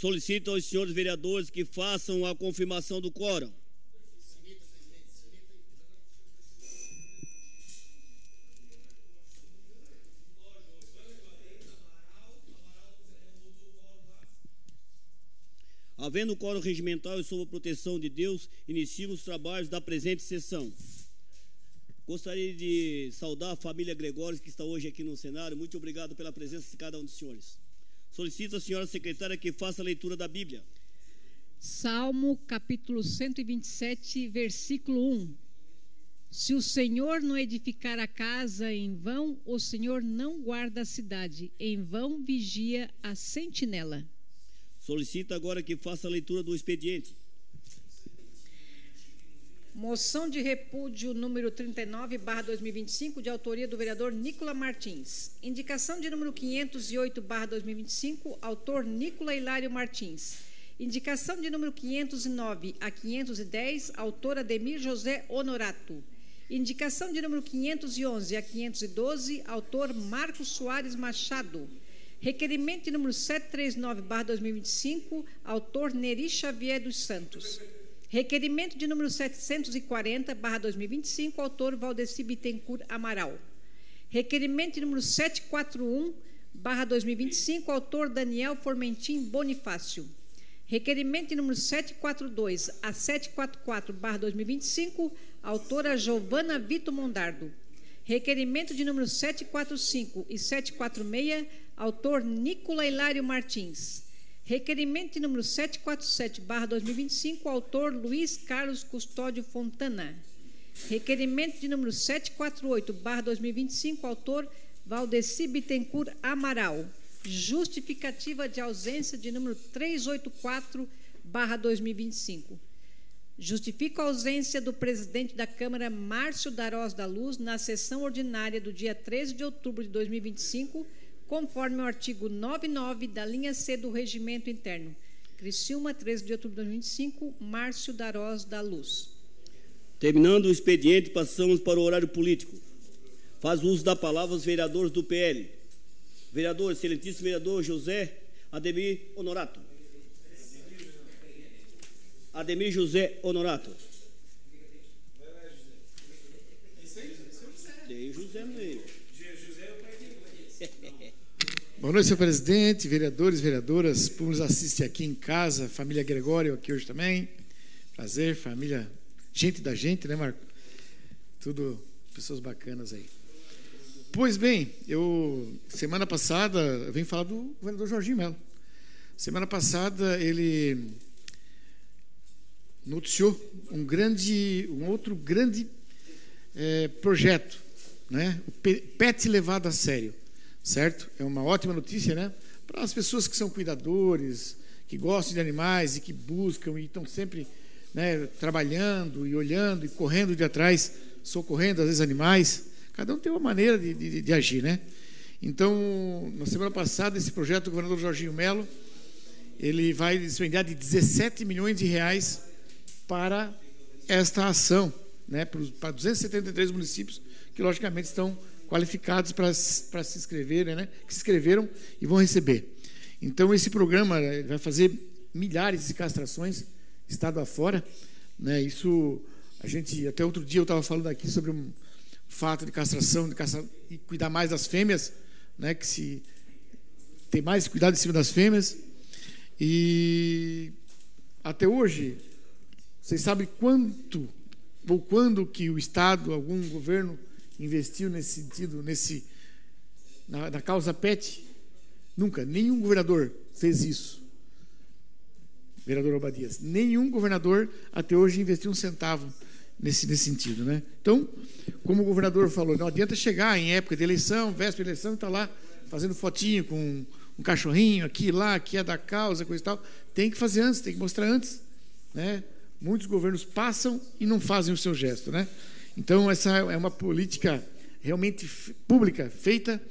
Solicito aos senhores vereadores que façam a confirmação do quórum. Havendo quórum regimental e sob a proteção de Deus, iniciamos os trabalhos da presente sessão. Gostaria de saudar a família Gregório, que está hoje aqui no cenário. Muito obrigado pela presença de cada um dos senhores. Solicito a senhora secretária que faça a leitura da Bíblia. Salmo, capítulo 127, versículo 1. Se o Senhor não edificar a casa, em vão o Senhor não guarda a cidade, em vão vigia a sentinela. Solicito agora que faça a leitura do expediente. Moção de repúdio número 39/2025, de autoria do vereador Nicola Martins. Indicação de número 508/2025, autor Nicola Hilário Martins. Indicação de número 509 a 510, autor Ademir José Honorato. Indicação de número 511 a 512, autor Marcos Soares Machado. Requerimento de número 739/2025, autor Neri Xavier dos Santos. Requerimento de número 740/2025, autor Valdeci Bittencourt Amaral. Requerimento de número 741/2025, autor Daniel Formentim Bonifácio. Requerimento de número 742 a 744/2025, autora Giovana Vito Mondardo. Requerimento de número 745 e 746, autor Nicola Hilário Martins. Requerimento de número 747/2025, autor Luiz Carlos Custódio Fontana. Requerimento de número 748/2025, autor Valdeci Bittencourt Amaral. Justificativa de ausência de número 384/2025. Justifico a ausência do presidente da Câmara, Márcio Darós da Luz, na sessão ordinária do dia 13 de outubro de 2025, conforme o artigo 99 da linha C do Regimento Interno. Criciúma, 13 de outubro de 2025, Márcio Darós da Luz. Terminando o expediente, passamos para o horário político. Faz uso da palavra os vereadores do PL. Vereador, excelentíssimo vereador José Ademir Honorato. Ademir José Honorato. Tem José no meio. Boa noite, senhor presidente, vereadores, vereadoras, por nos assistir aqui em casa, família Gregório aqui hoje também. Prazer, família, gente da gente, né, Marco? Tudo pessoas bacanas aí. Pois bem, semana passada, eu venho falar do governador Jorginho Melo. Semana passada ele noticiou um outro grande projeto, né? O PET levado a sério, certo? É uma ótima notícia, né? Para as pessoas que são cuidadores, que gostam de animais e que buscam e estão sempre, né, trabalhando e olhando e correndo de atrás, socorrendo às vezes animais. Cada um tem uma maneira de agir, né? Então, na semana passada, esse projeto do governador Jorginho Melo, ele vai desprender de 17 milhões de reais para esta ação, né, para 273 municípios que, logicamente, estão qualificados para se inscreverem, né, que se inscreveram e vão receber. Então, esse programa vai fazer milhares de castrações, estado afora, né? Isso, até outro dia eu estava falando aqui sobre um fato de castração, e cuidar mais das fêmeas, né, que se tem mais cuidado em cima das fêmeas. E até hoje, vocês sabem quanto ou quando que o Estado, algum governo, investiu nesse sentido, na causa PET? Nunca, nenhum governador fez isso. Vereador Obadias, nenhum governador até hoje investiu um centavo nesse sentido, né? Então, como o governador falou, não adianta chegar em época de eleição, véspera de eleição, e estar lá fazendo fotinho com um cachorrinho aqui, lá, que é da causa, coisa e tal. Tem que fazer antes, tem que mostrar antes, né? Muitos governos passam e não fazem o seu gesto, né? Então, essa é uma política realmente pública, feita,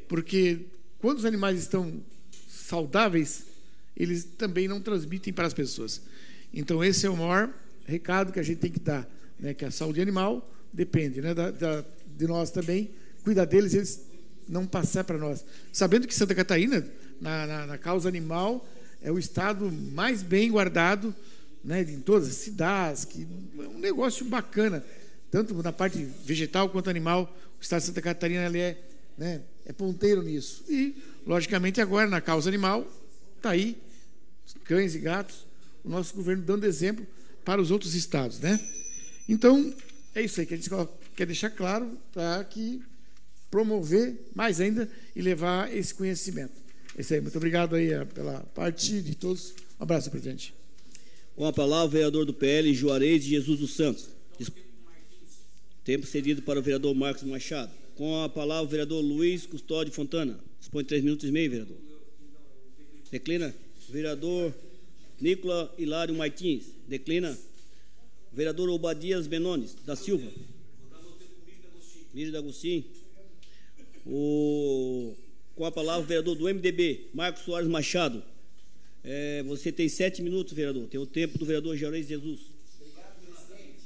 porque quando os animais estão saudáveis, eles também não transmitem para as pessoas. Então, esse é o maior recado que a gente tem que dar, né? Que a saúde animal depende, né, de nós também, cuidar deles, eles não passar para nós. Sabendo que Santa Catarina, na causa animal, é o estado mais bem guardado, né, em todas as cidades, que é um negócio bacana, tanto na parte vegetal quanto animal. O estado de Santa Catarina ele é, né, é ponteiro nisso. E, logicamente, agora, na causa animal, está aí, cães e gatos, o nosso governo dando exemplo para os outros estados, né? Então, é isso aí que a gente quer deixar claro, para que promover mais ainda e levar esse conhecimento. É isso aí. Muito obrigado aí pela parte de todos. Um abraço, presidente. Com a palavra, o vereador do PL, Juarez de Jesus dos Santos. Tempo cedido para o vereador Marcos Machado. Com a palavra, o vereador Luiz Custódio Fontana. Dispõe 3 minutos e meio, vereador. Declina. Vereador Nicola Hilário Martins. Declina. Vereador Obadias Benones da Silva. Miri D'Agostinho. Com a palavra, o vereador do MDB, Marcos Soares Machado. Você tem 7 minutos, vereador. Tem o tempo do vereador Juarez Jesus. Obrigado, presidente.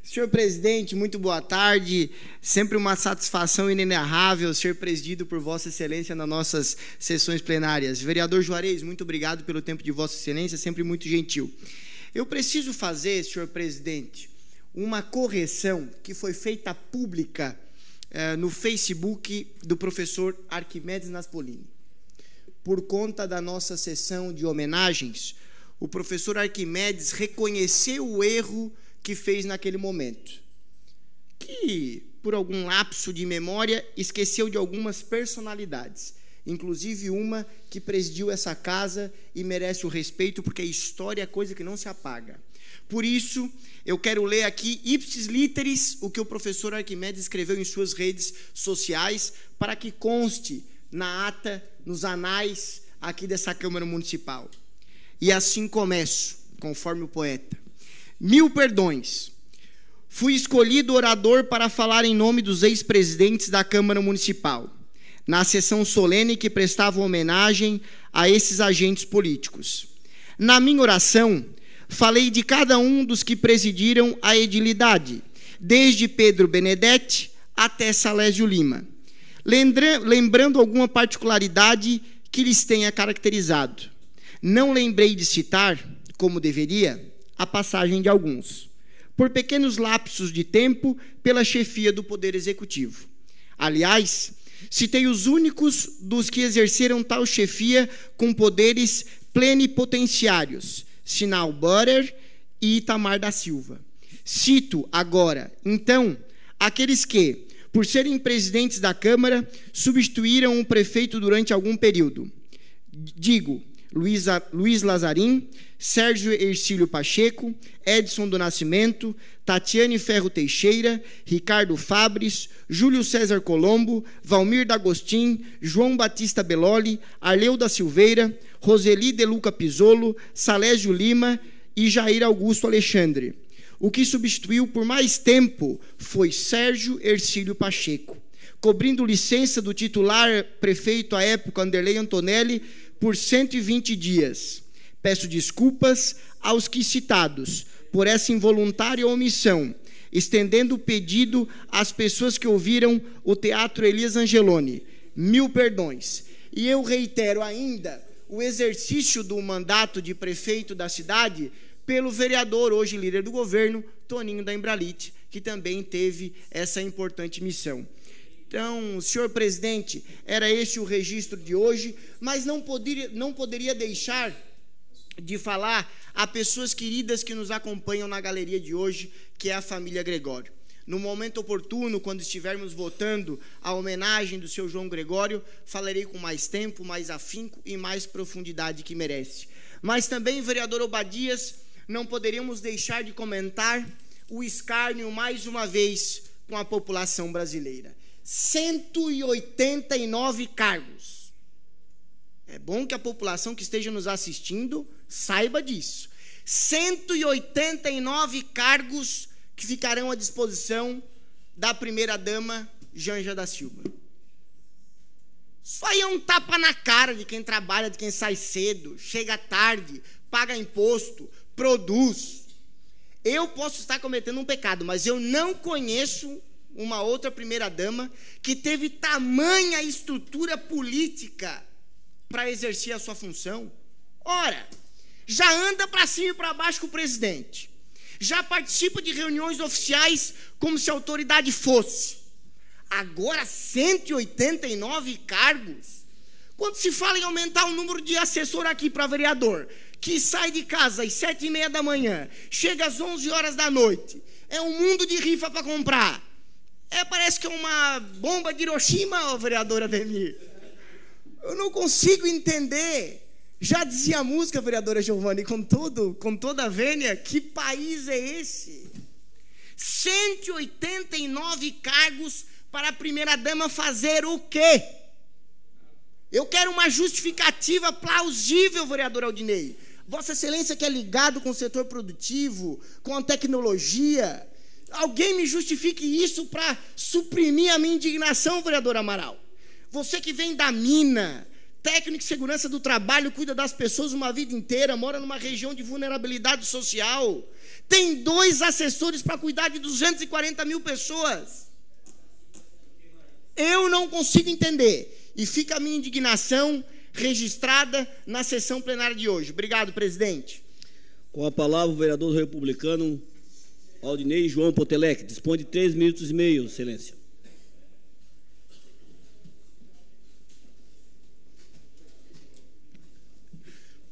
Senhor presidente, muito boa tarde. Sempre uma satisfação inenarrável ser presidido por Vossa Excelência nas nossas sessões plenárias. Vereador Juarez, muito obrigado pelo tempo de Vossa Excelência, sempre muito gentil. Eu preciso fazer, senhor presidente, uma correção que foi feita pública no Facebook do professor Arquimedes Naspolini. Por conta da nossa sessão de homenagens, o professor Arquimedes reconheceu o erro que fez naquele momento, que, por algum lapso de memória, esqueceu de algumas personalidades, inclusive uma que presidiu essa casa e merece o respeito, porque a história é coisa que não se apaga. Por isso, eu quero ler aqui, ipsis literis, o que o professor Arquimedes escreveu em suas redes sociais, para que conste na ata, nos anais aqui dessa Câmara Municipal. E assim começo, conforme o poeta. 1000 perdões. Fui escolhido orador para falar em nome dos ex-presidentes da Câmara Municipal, na sessão solene que prestava homenagem a esses agentes políticos. Na minha oração, falei de cada um dos que presidiram a edilidade, desde Pedro Benedetti até Salésio Lima, lembrando alguma particularidade que lhes tenha caracterizado. Não lembrei de citar, como deveria, a passagem de alguns, por pequenos lapsos de tempo pela chefia do Poder Executivo. Aliás, citei os únicos dos que exerceram tal chefia com poderes plenipotenciários, Sinal Butter e Itamar da Silva. Cito agora, então, aqueles que, por serem presidentes da Câmara, substituíram o prefeito durante algum período. Digo, Luiz Lazarim, Sérgio Hercílio Pacheco, Edson do Nascimento, Tatiane Ferro Teixeira, Ricardo Fabres, Júlio César Colombo, Valmir D'Agostin, João Batista Beloli, Arleu da Silveira, Roseli De Luca Pisolo, Salésio Lima e Jair Augusto Alexandre. O que substituiu por mais tempo foi Sérgio Hercílio Pacheco, cobrindo licença do titular prefeito à época, Anderlei Antonelli, por 120 dias. Peço desculpas aos que citados por essa involuntária omissão, estendendo o pedido às pessoas que ouviram o Teatro Elias Angeloni. 1000 perdões. E eu reitero ainda o exercício do mandato de prefeito da cidade pelo vereador, hoje líder do governo, Toninho da Embralite, que também teve essa importante missão. Então, senhor presidente, era esse o registro de hoje, mas não poderia deixar de falar a pessoas queridas que nos acompanham na galeria de hoje, que é a família Gregório. No momento oportuno, quando estivermos votando a homenagem do seu João Gregório, falarei com mais tempo, mais afinco e mais profundidade que merece. Mas também, vereador Obadias, não poderíamos deixar de comentar o escárnio, mais uma vez, com a população brasileira. 189 cargos. É bom que a população que esteja nos assistindo saiba disso. 189 cargos que ficarão à disposição da primeira-dama Janja da Silva. Isso aí é um tapa na cara de quem trabalha, de quem sai cedo, chega tarde, paga imposto, produz. Eu posso estar cometendo um pecado, mas eu não conheço uma outra primeira-dama que teve tamanha estrutura política para exercer a sua função. Ora, já anda para cima e para baixo com o presidente, já participa de reuniões oficiais como se a autoridade fosse. Agora 189 cargos. Quando se fala em aumentar o número de assessor aqui para vereador, que sai de casa às 7h30 da manhã, chega às 11 horas da noite, é um mundo de rifa para comprar. Parece que é uma bomba de Hiroshima, ó, vereador Ademir. Eu não consigo entender. Já dizia a música, vereadora Giovanni, com toda a vênia, que país é esse? 189 cargos para a primeira-dama fazer o quê? Eu quero uma justificativa plausível, vereador Aldinei. Vossa Excelência que é ligado com o setor produtivo, com a tecnologia, alguém me justifique isso para suprimir a minha indignação, vereador Amaral. Você que vem da mina, técnico de segurança do trabalho, cuida das pessoas uma vida inteira, mora numa região de vulnerabilidade social, tem 2 assessores para cuidar de 240 mil pessoas. Eu não consigo entender. E fica a minha indignação registrada na sessão plenária de hoje. Obrigado, presidente. Com a palavra, o vereador republicano Aldinei João Potelec. Dispõe de 3 minutos e meio, excelência.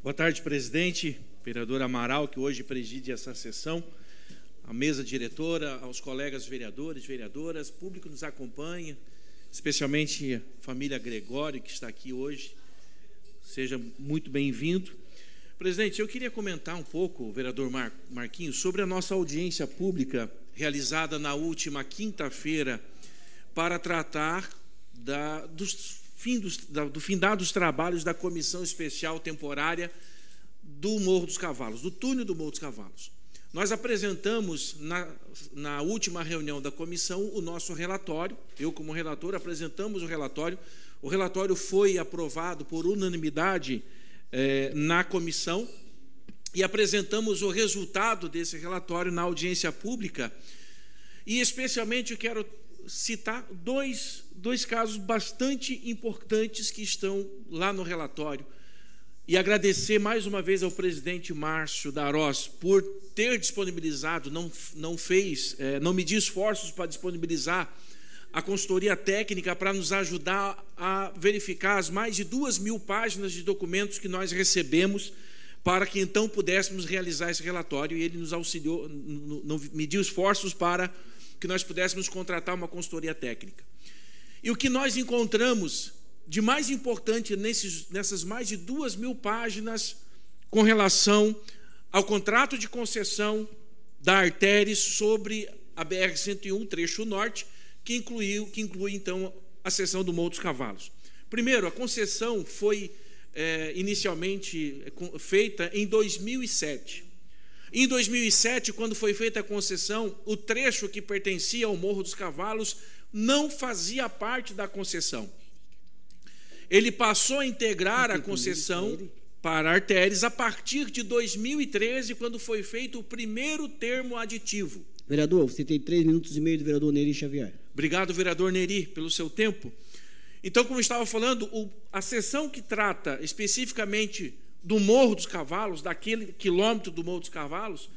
Boa tarde, presidente, vereador Amaral, que hoje preside essa sessão, a mesa diretora, aos colegas vereadores, vereadoras, público que nos acompanha, especialmente a família Gregório, que está aqui hoje. Seja muito bem-vindo. Presidente, eu queria comentar um pouco, vereador Marquinhos, sobre a nossa audiência pública realizada na última quinta-feira para tratar do findar dos trabalhos da Comissão Especial Temporária do Morro dos Cavalos, do túnel do Morro dos Cavalos. Nós apresentamos, na última reunião da comissão, o nosso relatório. Eu, como relator, apresentamos o relatório. O relatório foi aprovado por unanimidade na comissão e apresentamos o resultado desse relatório na audiência pública. E, especialmente, eu quero citar dois casos bastante importantes que estão lá no relatório. E agradecer mais uma vez ao presidente Márcio Darós por ter disponibilizado, não mediu esforços para disponibilizar a consultoria técnica para nos ajudar a verificar as mais de 2.000 páginas de documentos que nós recebemos para que então pudéssemos realizar esse relatório, e ele nos auxiliou, mediu esforços para que nós pudéssemos contratar uma consultoria técnica. E o que nós encontramos de mais importante nessas mais de 2.000 páginas com relação ao contrato de concessão da Arteres sobre a BR-101, trecho norte, que inclui então a seção do Morro dos Cavalos. Primeiro, a concessão foi inicialmente feita em 2007. Em 2007, quando foi feita a concessão, o trecho que pertencia ao Morro dos Cavalos não fazia parte da concessão. Ele passou a integrar a concessão para Arteres a partir de 2013, quando foi feito o primeiro termo aditivo. Vereador, você tem 3 minutos e meio do vereador Neri Xavier. Obrigado, vereador Neri, pelo seu tempo. Então, como eu estava falando, a seção que trata especificamente do Morro dos Cavalos, daquele quilômetro do Morro dos Cavalos,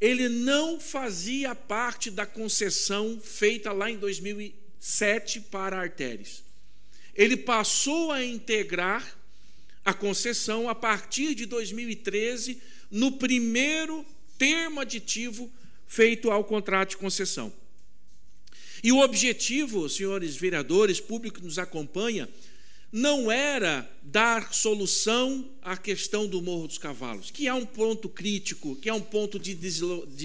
ele não fazia parte da concessão feita lá em 2007 para Arteres. Ele passou a integrar a concessão a partir de 2013, no primeiro termo aditivo feito ao contrato de concessão. E o objetivo, senhores vereadores, público que nos acompanha, não era dar solução à questão do Morro dos Cavalos, que é um ponto crítico, que é um ponto de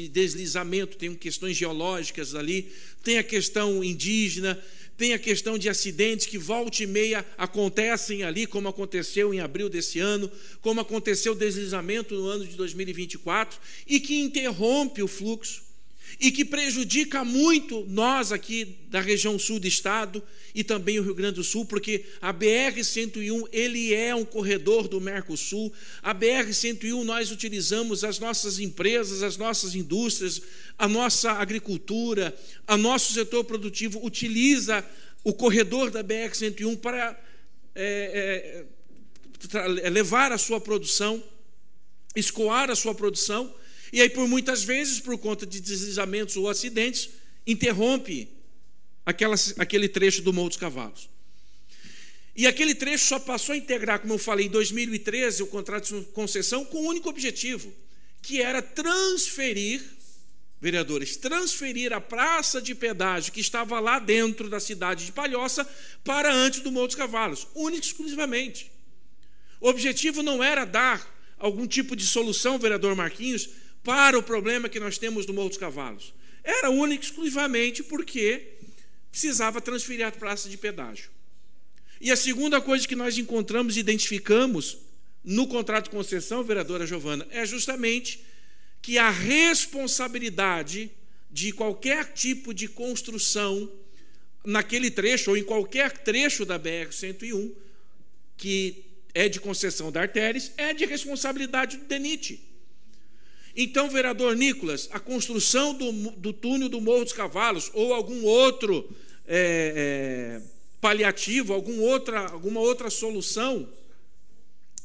deslizamento, tem questões geológicas ali, tem a questão indígena, tem a questão de acidentes que volta e meia acontecem ali, como aconteceu em abril desse ano, como aconteceu o deslizamento no ano de 2024, e que interrompe o fluxo. e que prejudica muito nós aqui da região sul do estado e também o Rio Grande do Sul, porque a BR-101 ele é um corredor do Mercosul. A BR-101 nós utilizamos, as nossas empresas, as nossas indústrias, a nossa agricultura, o nosso setor produtivo utiliza o corredor da BR-101 para levar a sua produção, escoar a sua produção, e aí por muitas vezes, por conta de deslizamentos ou acidentes, interrompe aquele trecho do Morro dos Cavalos. E aquele trecho só passou a integrar, como eu falei, em 2013, o contrato de concessão com um único objetivo, que era transferir, vereadores, transferir a praça de pedágio que estava lá dentro da cidade de Palhoça para antes do Morro dos Cavalos, única e exclusivamente. O objetivo não era dar algum tipo de solução, vereador Marquinhos, para o problema que nós temos no Morro dos Cavalos. Era única e exclusivamente porque precisava transferir a praça de pedágio. E a segunda coisa que nós encontramos e identificamos no contrato de concessão, vereadora Giovana, é justamente que a responsabilidade de qualquer tipo de construção naquele trecho ou em qualquer trecho da BR-101 que é de concessão da Arteres é de responsabilidade do DENIT. Então, vereador Nicolas, a construção do túnel do Morro dos Cavalos ou algum outro paliativo, alguma outra solução,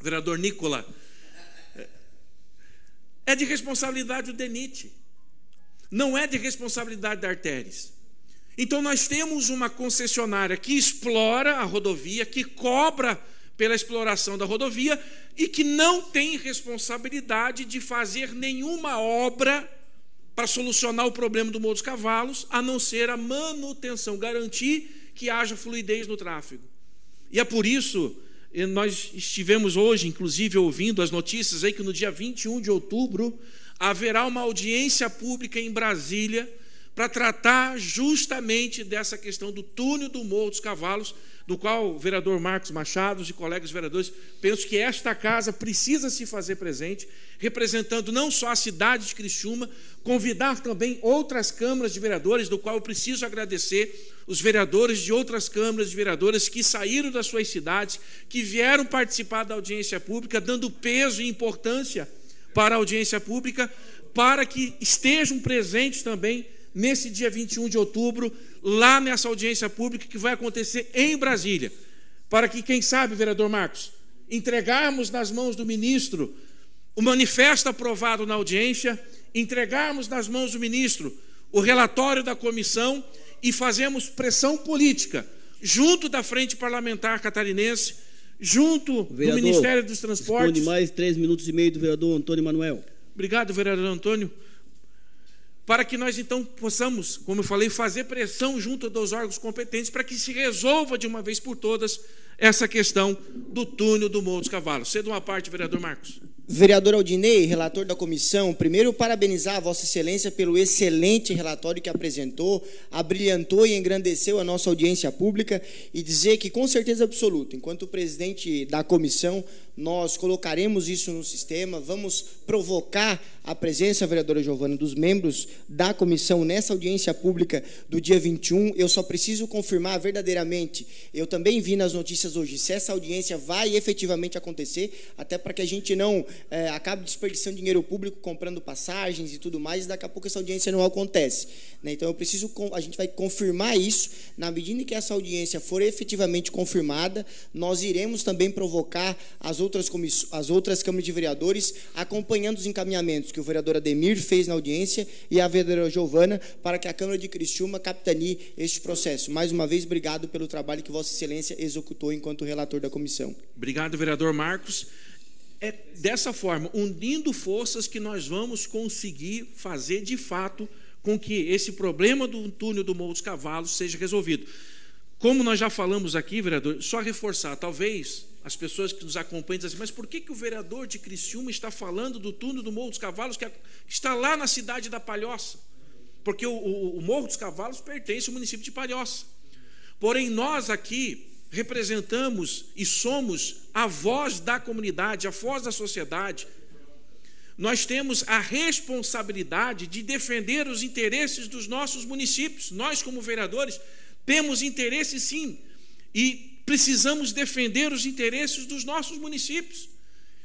vereador Nicolas, é de responsabilidade do DENIT, não é de responsabilidade da Arteres. Então, nós temos uma concessionária que explora a rodovia, que cobra pela exploração da rodovia e que não tem responsabilidade de fazer nenhuma obra para solucionar o problema do Morro dos Cavalos, a não ser a manutenção, garantir que haja fluidez no tráfego. E é por isso, nós estivemos hoje, inclusive, ouvindo as notícias aí que no dia 21 de outubro haverá uma audiência pública em Brasília para tratar justamente dessa questão do túnel do Morro dos Cavalos, do qual o vereador Marcos Machado e colegas vereadores, penso que esta casa precisa se fazer presente, representando não só a cidade de Criciúma, convidar também outras câmaras de vereadores, do qual eu preciso agradecer os vereadores de outras câmaras de vereadores que saíram das suas cidades, que vieram participar da audiência pública, dando peso e importância para a audiência pública, para que estejam presentes também nesse dia 21 de outubro, lá nessa audiência pública que vai acontecer em Brasília, para que, quem sabe, vereador Marcos, entregarmos nas mãos do ministro o manifesto aprovado na audiência, entregarmos nas mãos do ministro o relatório da comissão e fazemos pressão política junto da Frente Parlamentar Catarinense, junto do Ministério dos Transportes. Responde mais 3 minutos e meio do vereador Antônio Manuel. Obrigado, vereador Antônio. Para que nós, então, possamos, como eu falei, fazer pressão junto dos órgãos competentes para que se resolva de uma vez por todas essa questão do túnel do Morro dos Cavalos. Cedo uma parte, vereador Marcos. Vereador Aldinei, relator da comissão, primeiro parabenizar a Vossa Excelência pelo excelente relatório que apresentou, abrilhantou e engrandeceu a nossa audiência pública e dizer que, com certeza absoluta, enquanto presidente da comissão, nós colocaremos isso no sistema, vamos provocar a presença, vereadora Giovana, dos membros da comissão nessa audiência pública do dia 21. Eu só preciso confirmar verdadeiramente, eu também vi nas notícias hoje, se essa audiência vai efetivamente acontecer, até para que a gente não acabe desperdiçando dinheiro público comprando passagens e tudo mais, e daqui a pouco essa audiência não acontece, né? Então a gente vai confirmar isso. Na medida em que essa audiência for efetivamente confirmada, nós iremos também provocar as outras câmaras de vereadores, acompanhando os encaminhamentos que o vereador Ademir fez na audiência e a vereadora Giovana, para que a Câmara de Criciúma capitanie este processo. Mais uma vez, obrigado pelo trabalho que Vossa Excelência executou enquanto relator da comissão. Obrigado, vereador Marcos. É dessa forma, unindo forças, que nós vamos conseguir fazer, de fato, com que esse problema do túnel do Morro dos Cavalos seja resolvido. Como nós já falamos aqui, vereador, só reforçar, talvez as pessoas que nos acompanham dizem assim, mas por que o vereador de Criciúma está falando do túnel do Morro dos Cavalos, que está lá na cidade da Palhoça? Porque o Morro dos Cavalos pertence ao município de Palhoça. Porém, nós aqui representamos e somos a voz da comunidade, a voz da sociedade, nós temos a responsabilidade de defender os interesses dos nossos municípios. Nós, como vereadores, temos interesse sim, e precisamos defender os interesses dos nossos municípios.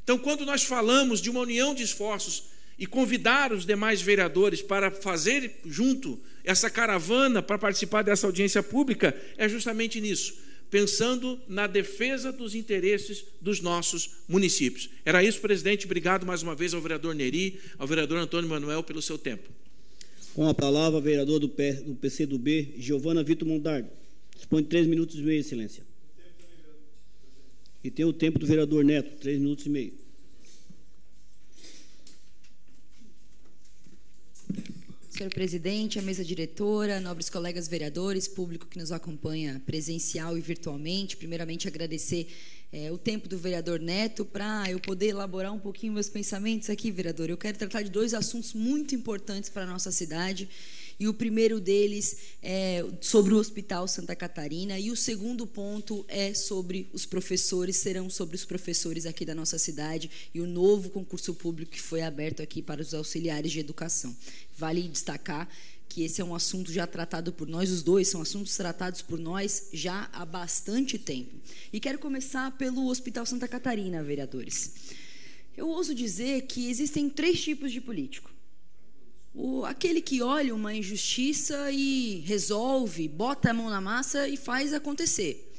Então, quando nós falamos de uma união de esforços e convidar os demais vereadores para fazer junto essa caravana para participar dessa audiência pública, é justamente nisso, pensando na defesa dos interesses dos nossos municípios. Era isso, presidente. Obrigado mais uma vez ao vereador Neri, ao vereador Antônio Manuel, pelo seu tempo. Com a palavra, o vereador do PCdoB, Giovana Vitor Mondardo. Dispõe de 3 minutos e meio, excelência. E tem o tempo do vereador Neto, 3 minutos e meio. Senhor presidente, a mesa diretora, nobres colegas vereadores, público que nos acompanha presencial e virtualmente, primeiramente agradecer o tempo do vereador Neto para eu poder elaborar um pouquinho meus pensamentos aqui, vereador. Eu quero tratar de 2 assuntos muito importantes para a nossa cidade, e o primeiro deles é sobre o Hospital Santa Catarina, e o segundo ponto é sobre os professores, serão sobre os professores aqui da nossa cidade e o novo concurso público que foi aberto aqui para os auxiliares de educação. Vale destacar que esse é um assunto já tratado por nós, os dois são assuntos tratados por nós já há bastante tempo. E quero começar pelo Hospital Santa Catarina, vereadores. Eu ouso dizer que existem 3 tipos de político. Aquele que olha uma injustiça e resolve, bota a mão na massa e faz acontecer.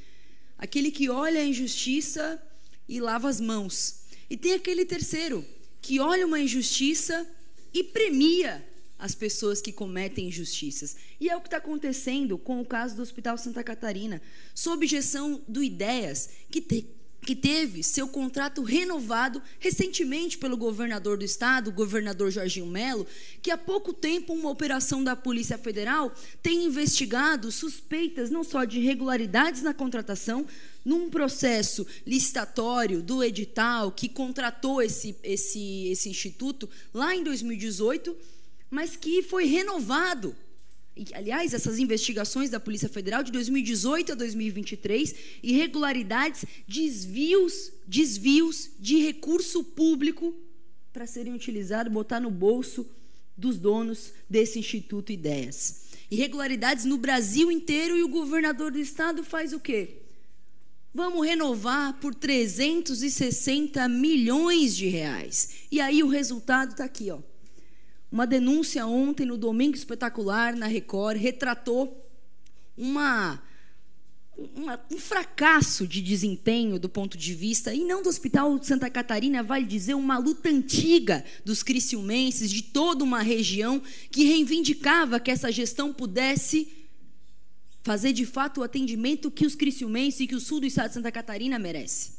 Aquele que olha a injustiça e lava as mãos. E tem aquele terceiro, que olha uma injustiça e premia as pessoas que cometem injustiças. E é o que está acontecendo com o caso do Hospital Santa Catarina, sob gestão do Ideias, que teve seu contrato renovado recentemente pelo governador do estado, o governador Jorginho Melo, que há pouco tempo uma operação da Polícia Federal tem investigado suspeitas não só de irregularidades na contratação, num processo licitatório do edital que contratou esse instituto lá em 2018, mas que foi renovado. Aliás, essas investigações da Polícia Federal de 2018 a 2023, irregularidades, desvios de recurso público para serem utilizados, botar no bolso dos donos desse Instituto Ideias. Irregularidades no Brasil inteiro, e o governador do estado faz o quê? Vamos renovar por 360 milhões de reais. E aí o resultado está aqui, ó. Uma denúncia ontem, no Domingo Espetacular, na Record, retratou um fracasso de desempenho do ponto de vista, e não do Hospital de Santa Catarina, vale dizer, uma luta antiga dos criciumenses, de toda uma região, que reivindicava que essa gestão pudesse fazer, de fato, o atendimento que os criciumenses e que o sul do estado de Santa Catarina merece.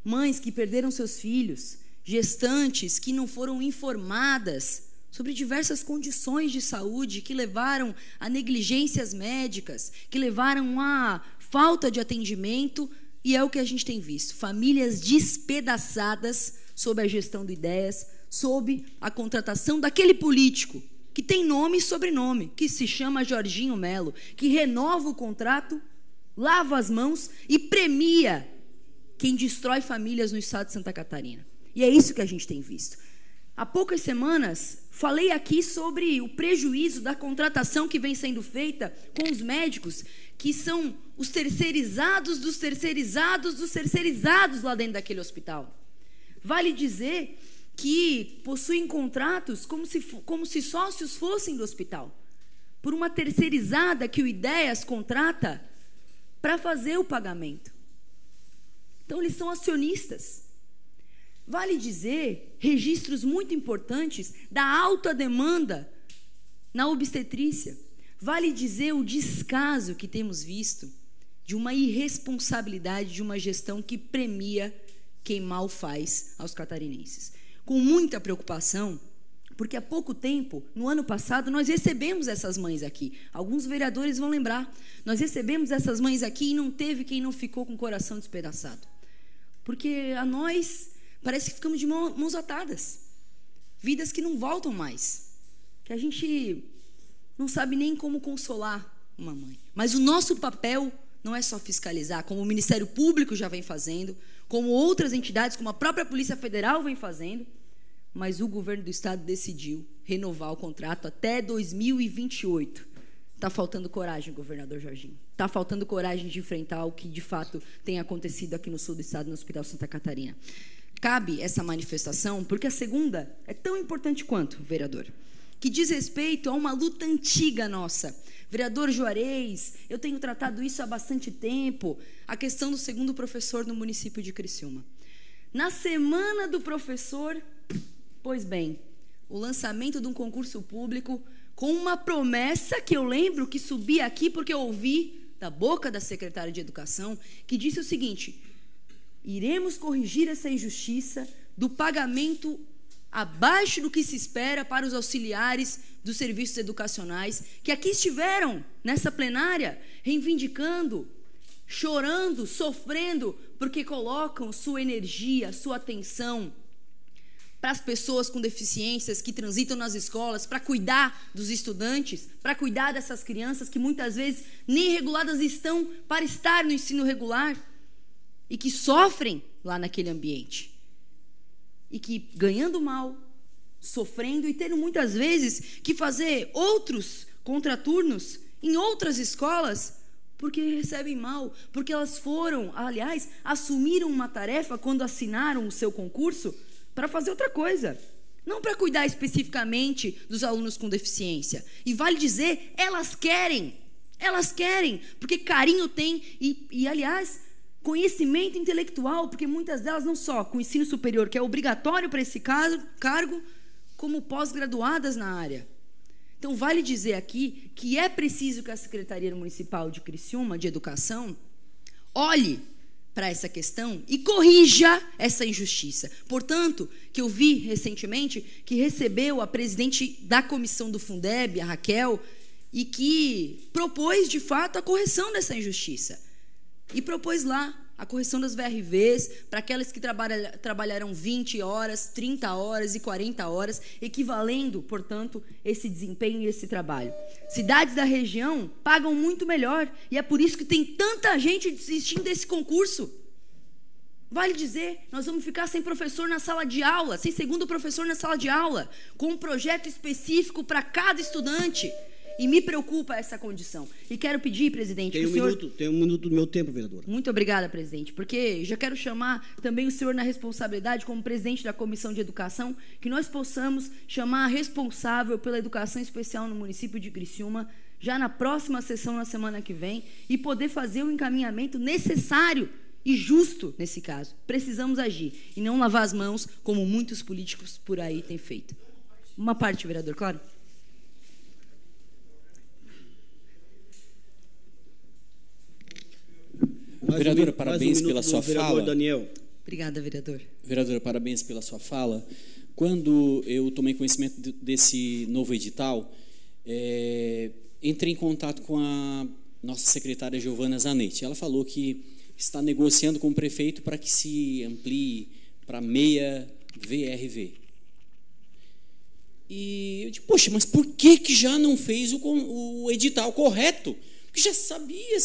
Mães que perderam seus filhos, gestantes que não foram informadas sobre diversas condições de saúde que levaram a negligências médicas, que levaram a falta de atendimento, e é o que a gente tem visto. Famílias despedaçadas sob a gestão do Ideias, sob a contratação daquele político que tem nome e sobrenome, que se chama Jorginho Melo, que renova o contrato, lava as mãos e premia quem destrói famílias no estado de Santa Catarina. E é isso que a gente tem visto. Há poucas semanas, falei aqui sobre o prejuízo da contratação que vem sendo feita com os médicos, que são os terceirizados dos terceirizados dos terceirizados lá dentro daquele hospital. Vale dizer que possuem contratos como se sócios fossem do hospital, por uma terceirizada que o Ideias contrata para fazer o pagamento. Então, eles são acionistas. Vale dizer, registros muito importantes da alta demanda na obstetrícia. Vale dizer o descaso que temos visto de uma irresponsabilidade de uma gestão que premia quem mal faz aos catarinenses. Com muita preocupação, porque há pouco tempo, no ano passado, nós recebemos essas mães aqui. Alguns vereadores vão lembrar. Nós recebemos essas mães aqui e não teve quem não ficou com o coração despedaçado. Porque a nós parece que ficamos de mãos atadas. Vidas que não voltam mais. Que a gente não sabe nem como consolar uma mãe. Mas o nosso papel não é só fiscalizar, como o Ministério Público já vem fazendo, como outras entidades, como a própria Polícia Federal vem fazendo, mas o governo do estado decidiu renovar o contrato até 2028. Está faltando coragem, governador Jorginho. Está faltando coragem de enfrentar o que, de fato, tem acontecido aqui no sul do estado, no Hospital Santa Catarina. Cabe essa manifestação, porque a segunda é tão importante quanto, vereador, que diz respeito a uma luta antiga nossa. Vereador Juarez, eu tenho tratado isso há bastante tempo, a questão do segundo professor no município de Criciúma. Na semana do professor, pois bem, o lançamento de um concurso público com uma promessa que eu lembro que subi aqui porque eu ouvi da boca da secretária de Educação, que disse o seguinte: iremos corrigir essa injustiça do pagamento abaixo do que se espera para os auxiliares dos serviços educacionais, que aqui estiveram nessa plenária reivindicando, chorando, sofrendo, porque colocam sua energia, sua atenção para as pessoas com deficiências que transitam nas escolas, para cuidar dos estudantes, para cuidar dessas crianças que muitas vezes nem reguladas estão para estar no ensino regular e que sofrem lá naquele ambiente. E que, ganhando mal, sofrendo e tendo muitas vezes que fazer outros contraturnos em outras escolas, porque recebem mal, porque elas foram, aliás, assumiram uma tarefa quando assinaram o seu concurso para fazer outra coisa, não para cuidar especificamente dos alunos com deficiência. E vale dizer, elas querem, porque carinho tem e aliás, conhecimento intelectual, porque muitas delas não só com ensino superior, que é obrigatório para esse cargo, como pós-graduadas na área. Então, vale dizer aqui que é preciso que a Secretaria Municipal de Criciúma, de Educação, olhe para essa questão e corrija essa injustiça. Portanto, que eu vi recentemente que recebeu a presidente da comissão do Fundeb, a Raquel, e que propôs, de fato, a correção dessa injustiça. E propôs lá a correção das VRVs para aquelas que trabalharão 20 horas, 30 horas e 40 horas, equivalendo, portanto, esse desempenho e esse trabalho. Cidades da região pagam muito melhor e é por isso que tem tanta gente desistindo desse concurso. Vale dizer, nós vamos ficar sem professor na sala de aula, sem segundo professor na sala de aula, com um projeto específico para cada estudante. E me preocupa essa condição. E quero pedir, presidente... Tem um minuto do meu tempo, vereador. Muito obrigada, presidente. Porque já quero chamar também o senhor na responsabilidade, como presidente da Comissão de Educação, que nós possamos chamar a responsável pela educação especial no município de Criciúma, já na próxima sessão, na semana que vem, e poder fazer o encaminhamento necessário e justo nesse caso. Precisamos agir e não lavar as mãos, como muitos políticos por aí têm feito. Uma parte, vereador, claro. Vereadora, parabéns pela sua fala. Daniel. Obrigada, vereador. Vereadora, parabéns pela sua fala. Quando eu tomei conhecimento desse novo edital, entrei em contato com a nossa secretária Giovana Zanetti. Ela falou que está negociando com o prefeito para que se amplie para meia VRV. E eu disse, poxa, mas por que já não fez o edital correto? Porque já sabia,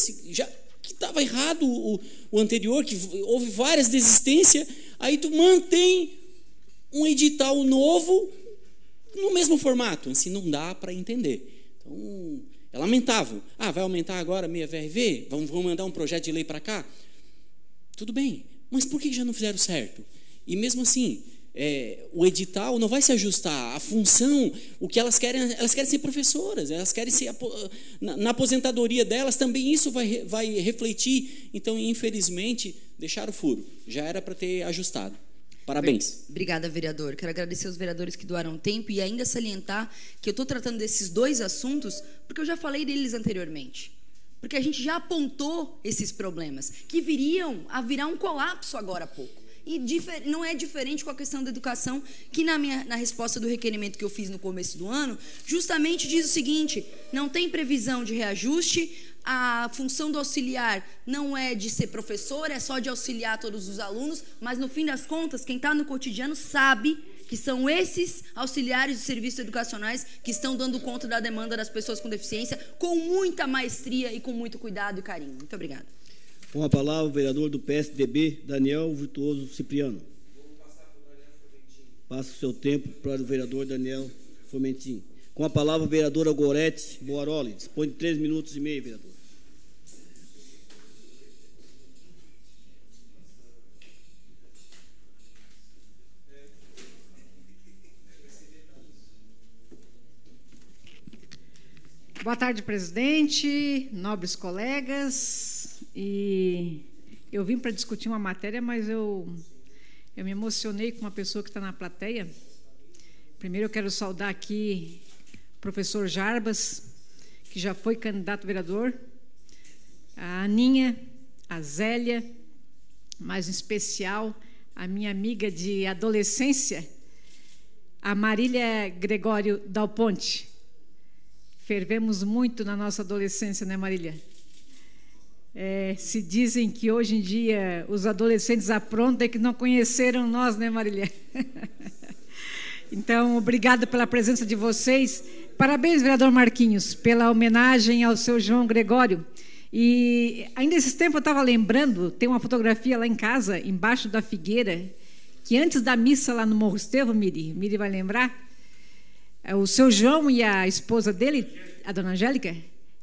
que estava errado o anterior, que houve várias desistências, aí tu mantém um edital novo no mesmo formato. Assim, não dá para entender. Então, é lamentável. Vai aumentar agora meia VRV? Vamos mandar um projeto de lei para cá? Tudo bem, mas por que já não fizeram certo? E mesmo assim, o edital não vai se ajustar. A função, o que elas querem ser professoras, elas querem ser na aposentadoria delas também isso vai refletir. Então, infelizmente, deixaram o furo. Já era para ter ajustado. Parabéns. Obrigada, vereador. Quero agradecer aos vereadores que doaram tempo e ainda salientar que eu estou tratando desses dois assuntos porque eu já falei deles anteriormente. Porque a gente já apontou esses problemas que viriam a virar um colapso agora há pouco. E não é diferente com a questão da educação, que na resposta do requerimento que eu fiz no começo do ano, justamente diz o seguinte: não tem previsão de reajuste, a função do auxiliar não é de ser professor, é só de auxiliar todos os alunos, mas no fim das contas, quem está no cotidiano sabe que são esses auxiliares de serviços educacionais que estão dando conta da demanda das pessoas com deficiência com muita maestria e com muito cuidado e carinho. Muito obrigada. Com a palavra, o vereador do PSDB, Daniel Virtuoso Cipriano. Passa o seu tempo para o vereador Daniel Fomentin. Com a palavra, a vereadora Gorete Boaroli. Dispõe de 3 minutos e meio, vereador. Boa tarde, presidente, nobres colegas. E eu vim para discutir uma matéria, mas eu me emocionei com uma pessoa que está na plateia. Primeiro eu quero saudar aqui o professor Jarbas, que já foi candidato a vereador, a Aninha, a Zélia, mas em especial a minha amiga de adolescência, a Marília Gregório Dal Ponte. Fervemos muito na nossa adolescência, né, Marília? Se dizem que hoje em dia os adolescentes aprontam que não conheceram nós, né, Marília? Então, obrigada pela presença de vocês. Parabéns, vereador Marquinhos, pela homenagem ao seu João Gregório. E ainda esses tempos eu estava lembrando, tem uma fotografia lá em casa, embaixo da figueira, que antes da missa lá no Morro Estevão, Miri vai lembrar, o seu João e a esposa dele, a dona Angélica,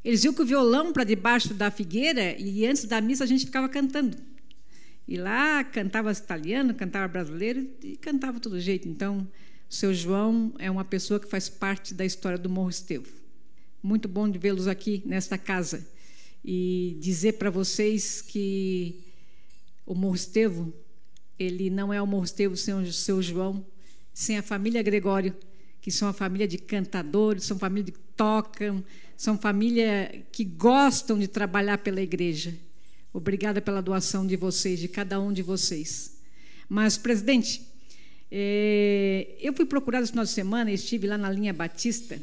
eles iam com o violão para debaixo da figueira e antes da missa a gente ficava cantando. E lá cantava italiano, cantava brasileiro e cantava todo jeito. Então, o seu João é uma pessoa que faz parte da história do Morro Estevão. Muito bom de vê-los aqui nesta casa. E dizer para vocês que o Morro Estevão, ele não é o Morro Estevão sem o seu João, sem a família Gregório, que são a família de cantadores, são família que tocam, são família que gostam de trabalhar pela igreja. Obrigada pela doação de vocês, de cada um de vocês. Mas, presidente, eu fui procurado esse final de semana, estive lá na linha Batista,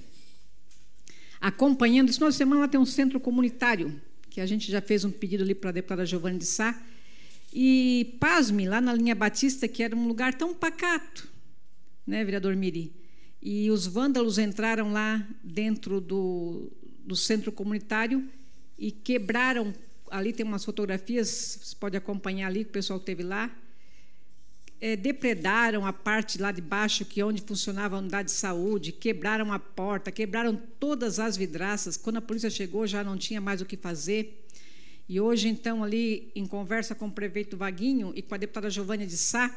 acompanhando. Esse final de semana lá tem um centro comunitário, que a gente já fez um pedido ali para a deputada Giovana de Sá, e pasme, lá na linha Batista, que era um lugar tão pacato, né, vereador Miri? E os vândalos entraram lá dentro do centro comunitário e quebraram. Ali tem umas fotografias, você pode acompanhar ali, que o pessoal esteve lá. Depredaram a parte lá de baixo, que é onde funcionava a unidade de saúde, quebraram a porta, quebraram todas as vidraças. Quando a polícia chegou, já não tinha mais o que fazer. E hoje, então, ali, em conversa com o prefeito Vaguinho e com a deputada Giovana de Sá,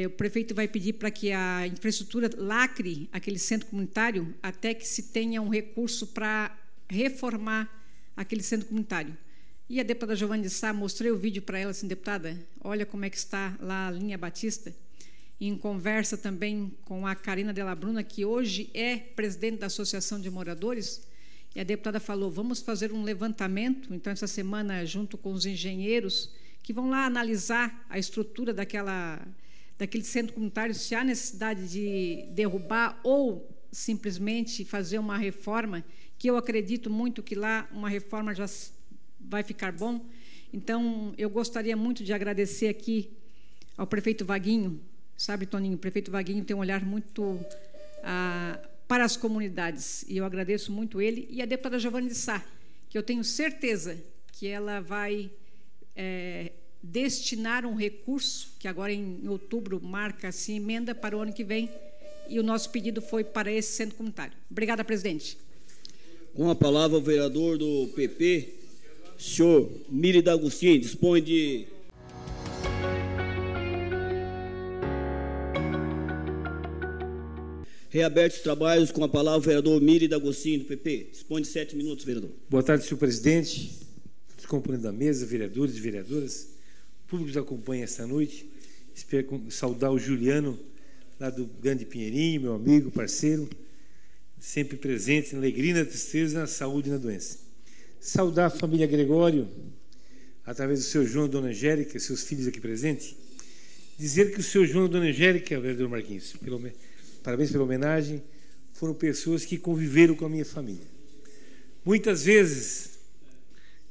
o prefeito vai pedir para que a infraestrutura lacre aquele centro comunitário até que se tenha um recurso para reformar aquele centro comunitário. E a deputada Giovana de Sá, mostrei o vídeo para ela, assim, deputada, olha como é que está lá a linha Batista, em conversa também com a Karina Della Bruna, que hoje é presidente da Associação de Moradores, e a deputada falou, vamos fazer um levantamento, então, essa semana, junto com os engenheiros, que vão lá analisar a estrutura daquele centro comunitário, se há necessidade de derrubar ou simplesmente fazer uma reforma, que eu acredito muito que lá uma reforma já vai ficar bom. Então, eu gostaria muito de agradecer aqui ao prefeito Vaguinho. Sabe, Toninho, o prefeito Vaguinho tem um olhar muito para as comunidades, e eu agradeço muito ele, e a deputada Giovana de Sá, que eu tenho certeza que ela vai destinar um recurso, que agora em outubro marca-se emenda para o ano que vem, e o nosso pedido foi para esse centro comunitário. Obrigada, presidente. Com a palavra o vereador do PP, senhor Miri D'Agostini, dispõe de... Reabertos os trabalhos, com a palavra o vereador Miri D'Agostini, do PP. Dispõe de 7 minutos, vereador. Boa tarde, senhor presidente, os componentes da mesa, vereadores e vereadoras, público que nos acompanha esta noite. Espero saudar o Juliano, lá do Grande Pinheirinho, meu amigo, parceiro, sempre presente na alegria, na tristeza, na saúde e na doença. Saudar a família Gregório, através do seu João e dona Angélica, seus filhos aqui presentes. Dizer que o seu João e dona Angélica, vereador Marquinhos, parabéns pela homenagem, foram pessoas que conviveram com a minha família. Muitas vezes,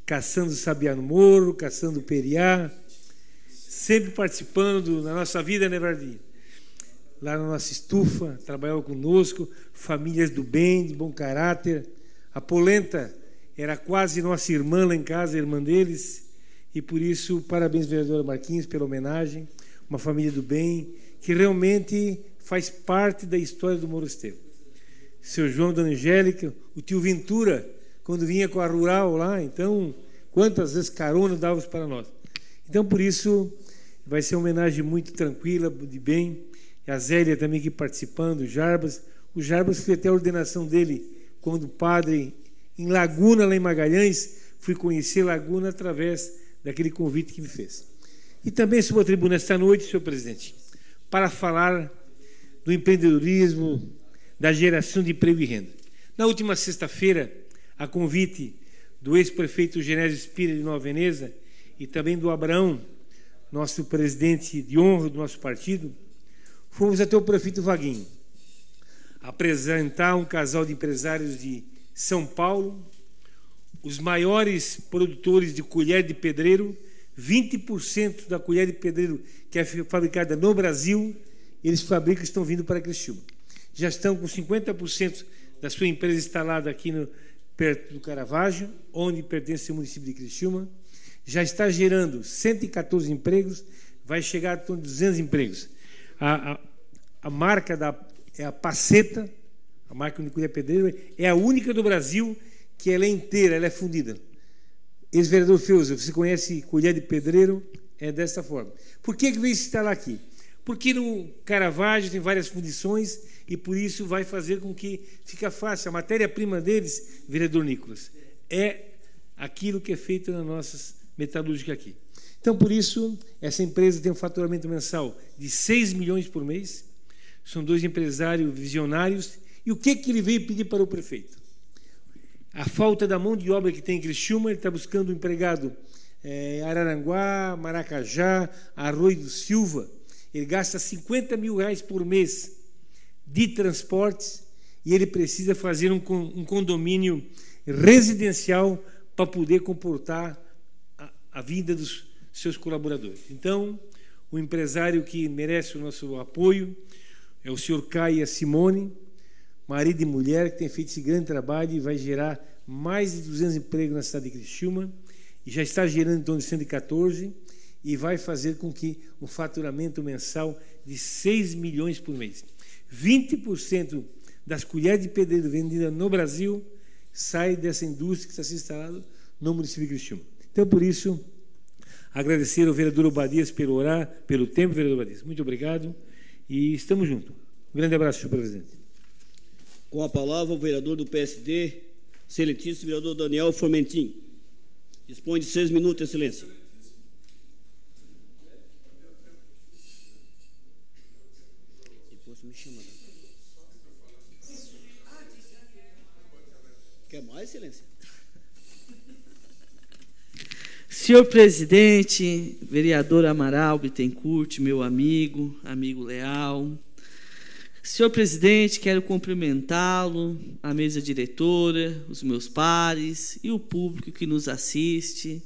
caçando sabiá no morro, caçando periá, sempre participando na nossa vida, né, Vardinho? Lá na nossa estufa, trabalhava conosco, famílias do bem, de bom caráter. A Polenta era quase nossa irmã lá em casa, irmã deles, e por isso, parabéns, vereadora Marquinhos, pela homenagem. Uma família do bem, que realmente faz parte da história do Mouro Estevam. Seu João, Dona Angélica, o tio Ventura, quando vinha com a Rural lá, então, quantas vezes carona dava para nós. Então, por isso, vai ser uma homenagem muito tranquila, de bem. E a Zélia também aqui participando, o Jarbas. O Jarbas, fui até a ordenação dele, quando padre, em Laguna, lá em Magalhães, fui conhecer Laguna através daquele convite que me fez. E também subo à tribuna esta noite, senhor presidente, para falar do empreendedorismo, da geração de emprego e renda. Na última sexta-feira, a convite do ex-prefeito Genésio Spira de Nova Veneza e também do Abraão, nosso presidente de honra do nosso partido, fomos até o prefeito Vaguinho apresentar um casal de empresários de São Paulo, os maiores produtores de colher de pedreiro. 20% da colher de pedreiro que é fabricada no Brasil, eles fabricam e estão vindo para Criciúma. Já estão com 50% da sua empresa instalada aqui perto do Caravaggio, onde pertence o município de Criciúma. Já está gerando 114 empregos, vai chegar a torno de 200 empregos. A marca é a Paceta, a marca de colher pedreiro, é a única do Brasil que ela é inteira, ela é fundida. Ex-vereador Feuza, você conhece colher de pedreiro? É dessa forma. Por que veio se instalar aqui? Porque no Caravaggio tem várias fundições e por isso vai fazer com que fica fácil. A matéria-prima deles, vereador Nicolas, é aquilo que é feito nas nossas metalúrgicas aqui. Então, por isso, essa empresa tem um faturamento mensal de 6 milhões por mês. São dois empresários visionários. E o que ele veio pedir para o prefeito? A falta da mão de obra que tem em Criciúma, ele está buscando um empregado Araranguá, Maracajá, Arroio do Silva. Ele gasta 50 mil reais por mês de transportes e ele precisa fazer um condomínio residencial para poder comportar a vida dos seus colaboradores. Então, o empresário que merece o nosso apoio é o senhor Caia Simone, marido e mulher, que tem feito esse grande trabalho e vai gerar mais de 200 empregos na cidade de Criciúma, e já está gerando em torno de 114, e vai fazer com que um faturamento mensal de 6 milhões por mês. 20% das colheres de pedreiro vendidas no Brasil sai dessa indústria que está se instalando no município de Criciúma. Então, por isso, agradecer ao vereador Obadias pelo tempo, vereador Obadias. Muito obrigado e estamos juntos. Um grande abraço, senhor presidente. Com a palavra, o vereador do PSD, excelentíssimo vereador Daniel Formentin. Dispõe de 6 minutos, excelência. Depois me chama. Quer mais, excelência? Senhor presidente, vereador Amaral Bittencourt, meu amigo leal. Senhor presidente, quero cumprimentá-lo, a mesa diretora, os meus pares e o público que nos assiste.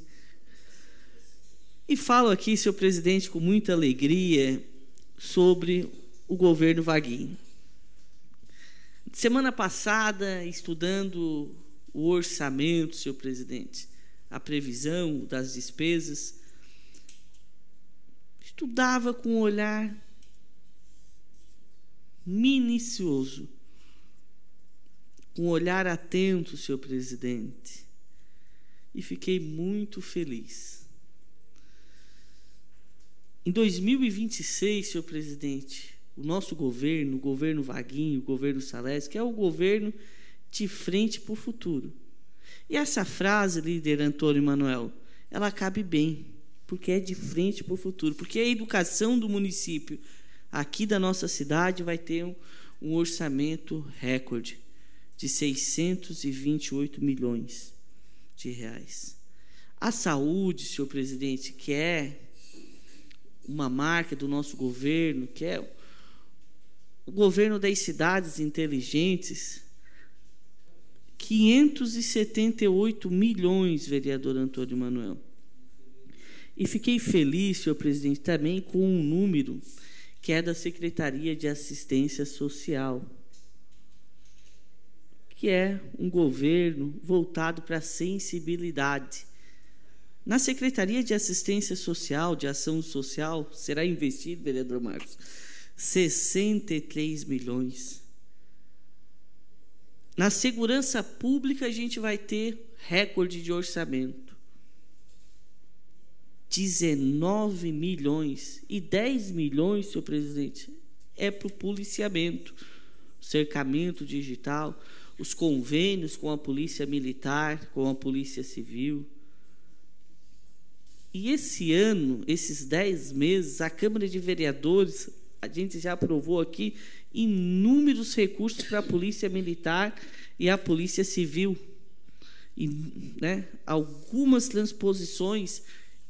E falo aqui, senhor presidente, com muita alegria sobre o governo Vaguinho. Semana passada, estudando o orçamento, senhor presidente, a previsão das despesas, estudava com um olhar minucioso, com um olhar atento, senhor presidente, e fiquei muito feliz. Em 2026, senhor presidente, o nosso governo, o governo Vaguinho, o governo Salles, que é o governo de frente para o futuro. E essa frase, líder Antônio Manuel, ela cabe bem, porque é de frente para o futuro, porque a educação do município aqui da nossa cidade vai ter um orçamento recorde de 628 milhões de reais. A saúde, senhor presidente, que é uma marca do nosso governo, que é o governo das cidades inteligentes, 578 milhões, vereador Antônio Manuel. E fiquei feliz, senhor presidente, também com um número que é da Secretaria de Assistência Social, que é um governo voltado para a sensibilidade. Na Secretaria de Assistência Social, de Ação Social, será investido, vereador Marcos, 63 milhões. Na segurança pública, a gente vai ter recorde de orçamento. 19 milhões. E 10 milhões, senhor presidente, é para o policiamento, cercamento digital, os convênios com a Polícia Militar, com a Polícia Civil. E esse ano, esses 10 meses, a Câmara de Vereadores, a gente já aprovou aqui inúmeros recursos para a Polícia Militar e a Polícia Civil. E, né, algumas transposições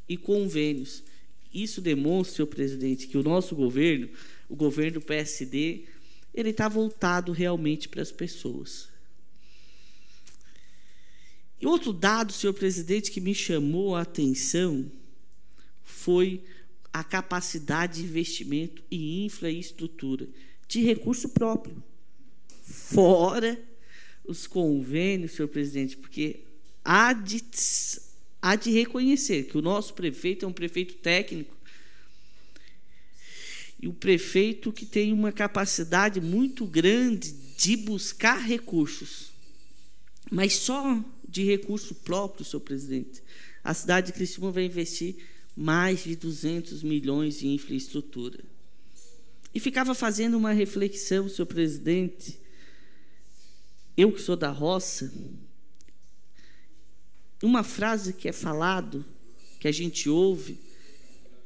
e convênios. Isso demonstra, senhor presidente, que o nosso governo, o governo do PSD, ele está voltado realmente para as pessoas. E outro dado, senhor presidente, que me chamou a atenção foi a capacidade de investimento em infraestrutura de recurso próprio, fora os convênios, senhor presidente, porque há de reconhecer que o nosso prefeito é um prefeito técnico e um prefeito que tem uma capacidade muito grande de buscar recursos, mas só de recurso próprio, senhor presidente. A cidade de Criciúma vai investir mais de 200 milhões em infraestrutura. E ficava fazendo uma reflexão, senhor presidente, eu que sou da roça, uma frase que é falado, que a gente ouve,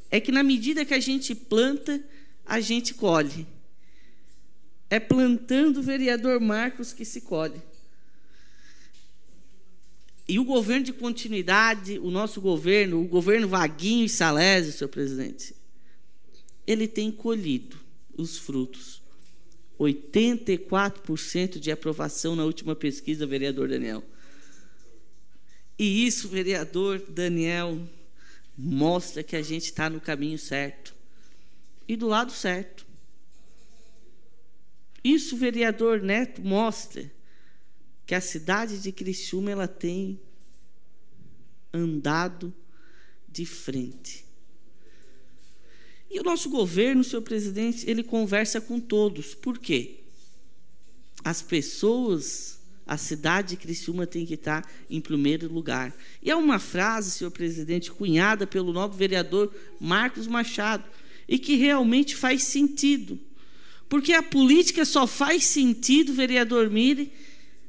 é que na medida que a gente planta, a gente colhe. É plantando o vereador Marcos que se colhe. E o governo de continuidade, o nosso governo, o governo Vaguinho e Salésio, senhor presidente, ele tem colhido os frutos. 84% de aprovação na última pesquisa, vereador Daniel. E isso, vereador Daniel, mostra que a gente está no caminho certo e do lado certo. Isso, vereador Neto, mostra que a cidade de Criciúma ela tem andado de frente. E o nosso governo, senhor presidente, ele conversa com todos. Por quê? As pessoas, a cidade de Criciúma tem que estar em primeiro lugar. E é uma frase, senhor presidente, cunhada pelo novo vereador Marcos Machado, e que realmente faz sentido. Porque a política só faz sentido, vereador Mire,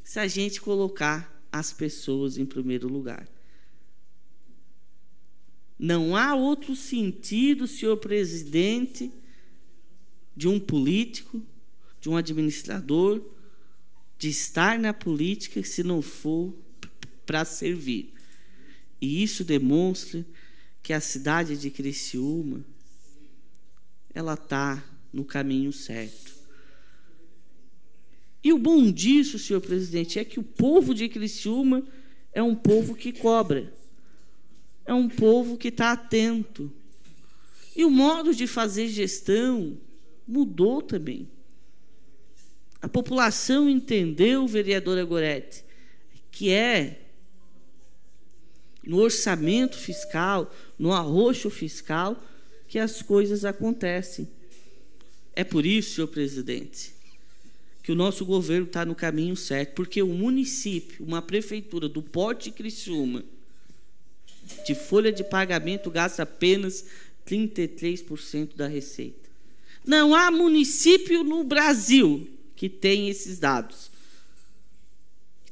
se a gente colocar as pessoas em primeiro lugar. Não há outro sentido, senhor presidente, de um político, de um administrador, de estar na política se não for para servir. E isso demonstra que a cidade de Criciúma ela está no caminho certo. E o bom disso, senhor presidente, é que o povo de Criciúma é um povo que cobra, é um povo que está atento. E o modo de fazer gestão mudou também. A população entendeu, vereadora Goretti, que é no orçamento fiscal, no arroxo fiscal, que as coisas acontecem. É por isso, senhor presidente, que o nosso governo está no caminho certo, porque o município, uma prefeitura do porte de Criciúma, de folha de pagamento, gasta apenas 33% da receita. Não há município no Brasil que tem esses dados.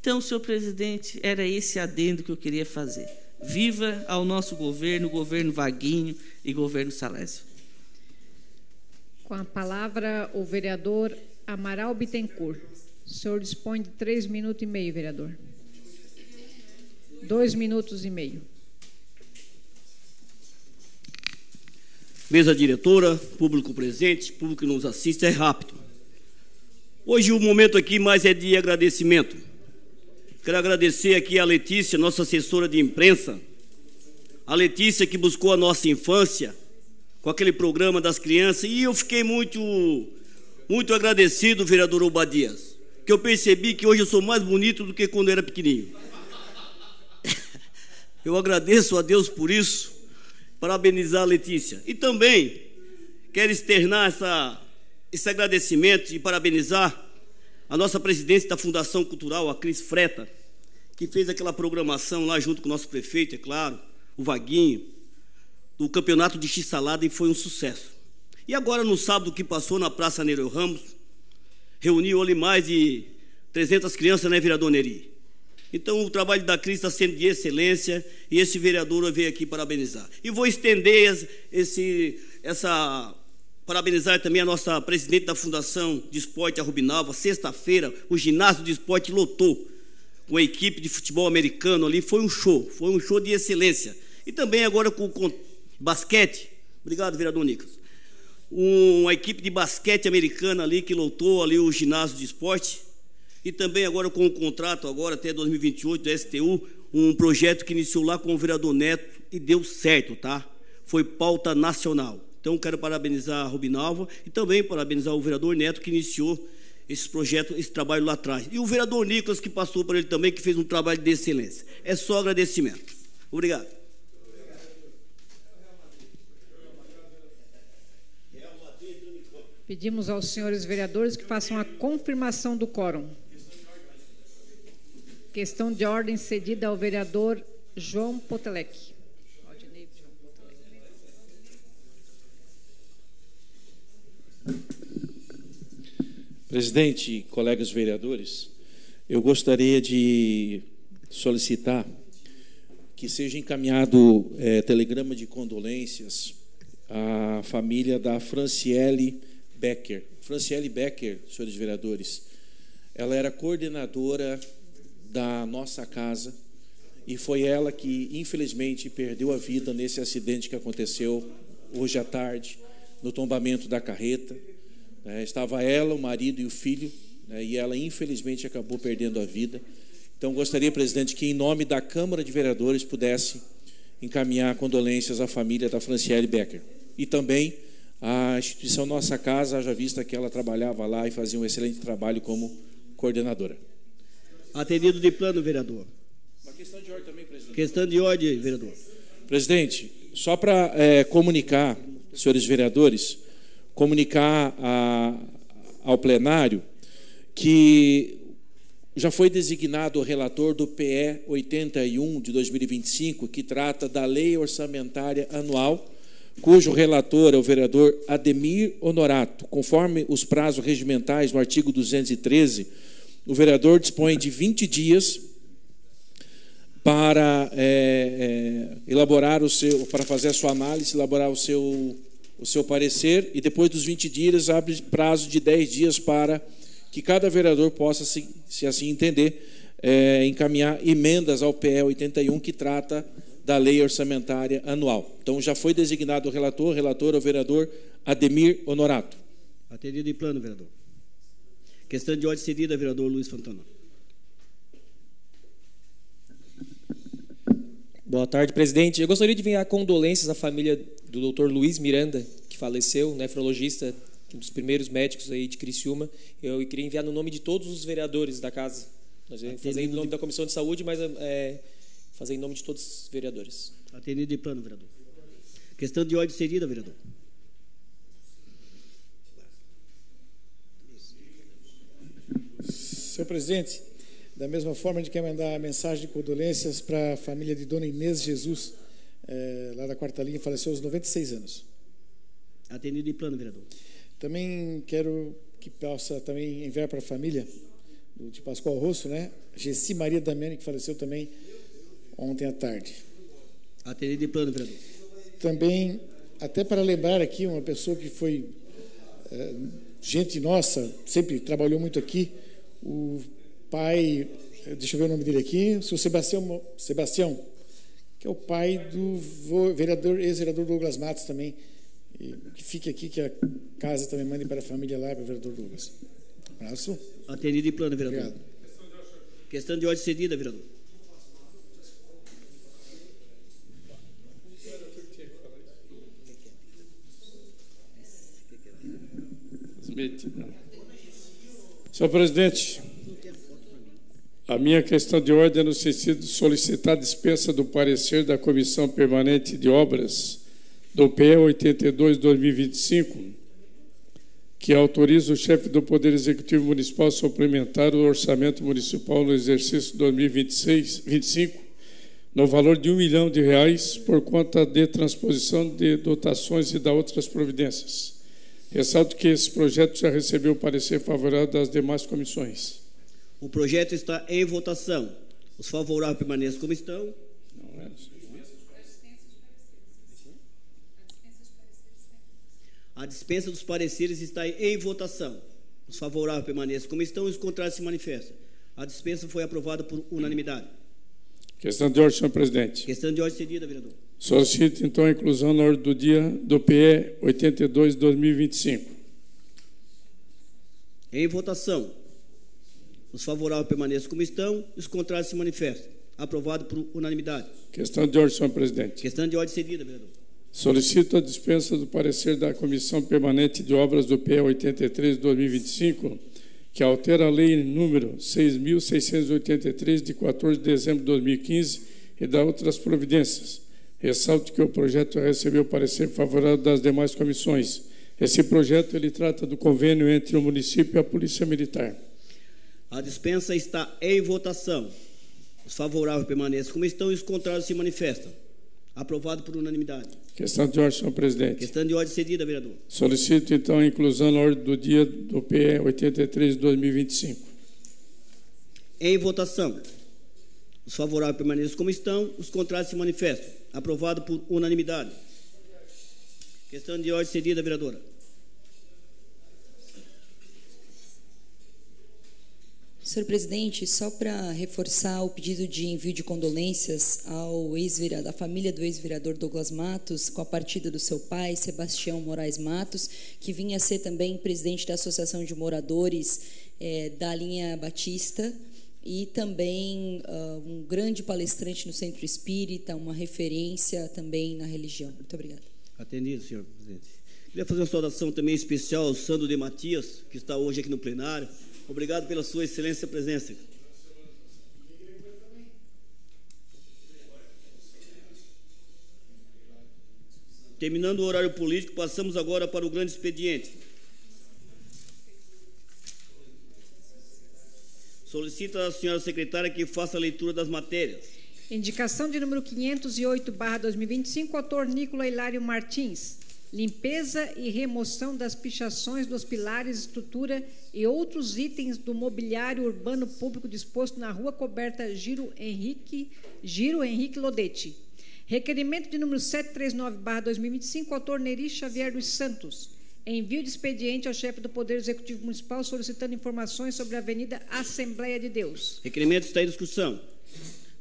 Então, senhor presidente, era esse adendo que eu queria fazer. Viva ao nosso governo, governo Vaguinho e governo Salésio. Com a palavra, o vereador Amaral Bittencourt. O senhor dispõe de 3 minutos e meio, vereador. 2 minutos e meio. Mesa diretora, público presente, público que nos assiste, é rápido. Hoje o momento aqui mais é de agradecimento. Quero agradecer aqui a Letícia, nossa assessora de imprensa, a Letícia que buscou a nossa infância com aquele programa das crianças, e eu fiquei muito agradecido, vereador Obadias, que eu percebi que hoje eu sou mais bonito do que quando eu era pequenininho. Eu agradeço a Deus por isso, parabenizar a Letícia. E também quero externar esse agradecimento e parabenizar a nossa presidente da Fundação Cultural, a Cris Freta, que fez aquela programação lá junto com o nosso prefeito, é claro, o Vaguinho, do campeonato de x-salada, e foi um sucesso. E agora, no sábado que passou na Praça Nereu Ramos, reuniu ali mais de 300 crianças, né, vereador Neri? Então, o trabalho da Cris está sendo de excelência e esse vereador veio aqui parabenizar. E vou estender parabenizar também a nossa presidente da Fundação de Esporte, a Rubinalva. Sexta-feira, o ginásio de esporte lotou com a equipe de futebol americano ali. Foi um show de excelência. E também agora com basquete. Obrigado, vereador Nicolas. Uma equipe de basquete americana ali que lotou ali o ginásio de esporte. E também agora com o contrato, agora até 2028, da STU, um projeto que iniciou lá com o vereador Neto e deu certo, tá? Foi pauta nacional. Então, quero parabenizar a Rubinalva e também parabenizar o vereador Neto, que iniciou esse projeto, esse trabalho lá atrás. E o vereador Nicolas, que passou por ele também, que fez um trabalho de excelência. É só agradecimento. Obrigado. Pedimos aos senhores vereadores que façam a confirmação do quórum. Questão de ordem cedida ao vereador João Potelec. Presidente, colegas vereadores, eu gostaria de solicitar que seja encaminhado telegrama de condolências à família da Franciele Becker. Franciele Becker, senhores vereadores, ela era coordenadora da nossa casa e foi ela que, infelizmente, perdeu a vida nesse acidente que aconteceu hoje à tarde, no tombamento da carreta. Estava ela, o marido e o filho, e ela, infelizmente, acabou perdendo a vida. Então, gostaria, presidente, que, em nome da Câmara de Vereadores, pudesse encaminhar condolências à família da Franciele Becker. E também à instituição Nossa Casa, haja vista que ela trabalhava lá e fazia um excelente trabalho como coordenadora. Atendido de plano, vereador. Uma questão de ordem também, presidente. Questão de ordem, vereador. Presidente, só para comunicar, senhores vereadores, comunicar ao plenário que já foi designado o relator do PE 81 de 2025, que trata da Lei Orçamentária Anual, cujo relator é o vereador Ademir Honorato. Conforme os prazos regimentais no artigo 213, o vereador dispõe de 20 dias para elaborar para fazer a sua análise, elaborar o seu parecer, e depois dos 20 dias abre prazo de 10 dias para que cada vereador possa, se assim entender, encaminhar emendas ao PE 81, que trata da Lei Orçamentária Anual. Então, já foi designado o relator é o vereador Ademir Honorato. Atendido em plano, vereador. Questão de ordem cedida, vereador Luiz Fontana. Boa tarde, presidente. Eu gostaria de enviar condolências à família do doutor Luiz Miranda, que faleceu, nefrologista, um dos primeiros médicos aí de Criciúma. Eu queria enviar no nome de todos os vereadores da casa. Nós vamos fazer em nome da Comissão de Saúde, mas fazer em nome de todos os vereadores. Atendido em plano, vereador. Questão de ordem cedida, vereador. Senhor presidente, da mesma forma, a gente quer mandar a mensagem de condolências para a família de Dona Inês Jesus, lá da Quarta Linha, faleceu aos 96 anos. Atendido em plano, vereador. Também quero que possa também enviar para a família de Pascoal Rosso, né? Gessi Maria Damiani, que faleceu também ontem à tarde. Atendido em plano, vereador. Também, até para lembrar aqui, uma pessoa que foi gente nossa, sempre trabalhou muito aqui, o pai, deixa eu ver o nome dele aqui, o senhor Sebastião, que é o pai do ex-vereador Douglas Matos também, que fique aqui, que a casa também mande para a família lá, para o vereador Douglas. Abraço. Atendido em plano, vereador. Obrigado. Questão de ordem cedida, vereador. Senhor presidente, a minha questão de ordem é no sentido de solicitar a dispensa do parecer da Comissão Permanente de Obras do PE 82-2025, que autoriza o chefe do Poder Executivo Municipal a suplementar o orçamento municipal no exercício 2025 no valor de R$ 1 milhão por conta de transposição de dotações e da outras providências. Ressalto que esse projeto já recebeu o parecer favorável das demais comissões. O projeto está em votação. Os favoráveis permaneçam como estão. A dispensa dos pareceres está em votação. Os favoráveis permaneçam como estão e os contrários se manifestam. A dispensa foi aprovada por unanimidade. Questão de ordem, senhor presidente. Questão de ordem cedida, vereador. Solicito, então, a inclusão na ordem do dia do PE 82/2025. Em votação. Os favoráveis permaneçam como estão e os contrários se manifestam. Aprovado por unanimidade. Questão de ordem, senhor presidente. Questão de ordem cedida, vereador. Solicito a dispensa do parecer da Comissão Permanente de Obras do PE 83/2025, que altera a lei número 6.683, de 14 de dezembro de 2015, e dá outras providências. Ressalto que o projeto recebeu parecer favorável das demais comissões. Esse projeto ele trata do convênio entre o município e a Polícia Militar. A dispensa está em votação. Os favoráveis permaneçam como estão e os contrários se manifestam. Aprovado por unanimidade. Questão de ordem, senhor presidente. Questão de ordem cedida, vereador. Solicito, então, a inclusão na ordem do dia do PE 83/2025. Em votação. Os favoráveis permaneçam como estão, os contrários se manifestam. Aprovado por unanimidade. Questão de ordem cedida, vereadora. Senhor presidente, só para reforçar o pedido de envio de condolências ao ex-vereador, à família do ex-vereador Douglas Matos, com a partida do seu pai, Sebastião Moraes Matos, que vinha a ser também presidente da Associação de Moradores da linha Batista, e também um grande palestrante no Centro Espírita, uma referência também na religião. Muito obrigada. Atendido, senhor presidente. Queria fazer uma saudação também especial ao Sandro de Matias, que está hoje aqui no plenário. Obrigado pela sua excelência presença. Terminando o horário político, passamos agora para o grande expediente. Solicito à senhora secretária que faça a leitura das matérias. Indicação de número 508/2025, autor Nicola Hilário Martins. Limpeza e remoção das pichações dos pilares, estrutura e outros itens do mobiliário urbano público disposto na rua coberta Giro Henrique Lodete. Requerimento de número 739/2025, autor Neri Xavier dos Santos. Envio de expediente ao chefe do Poder Executivo Municipal solicitando informações sobre a Avenida Assembleia de Deus. Requerimento está em discussão.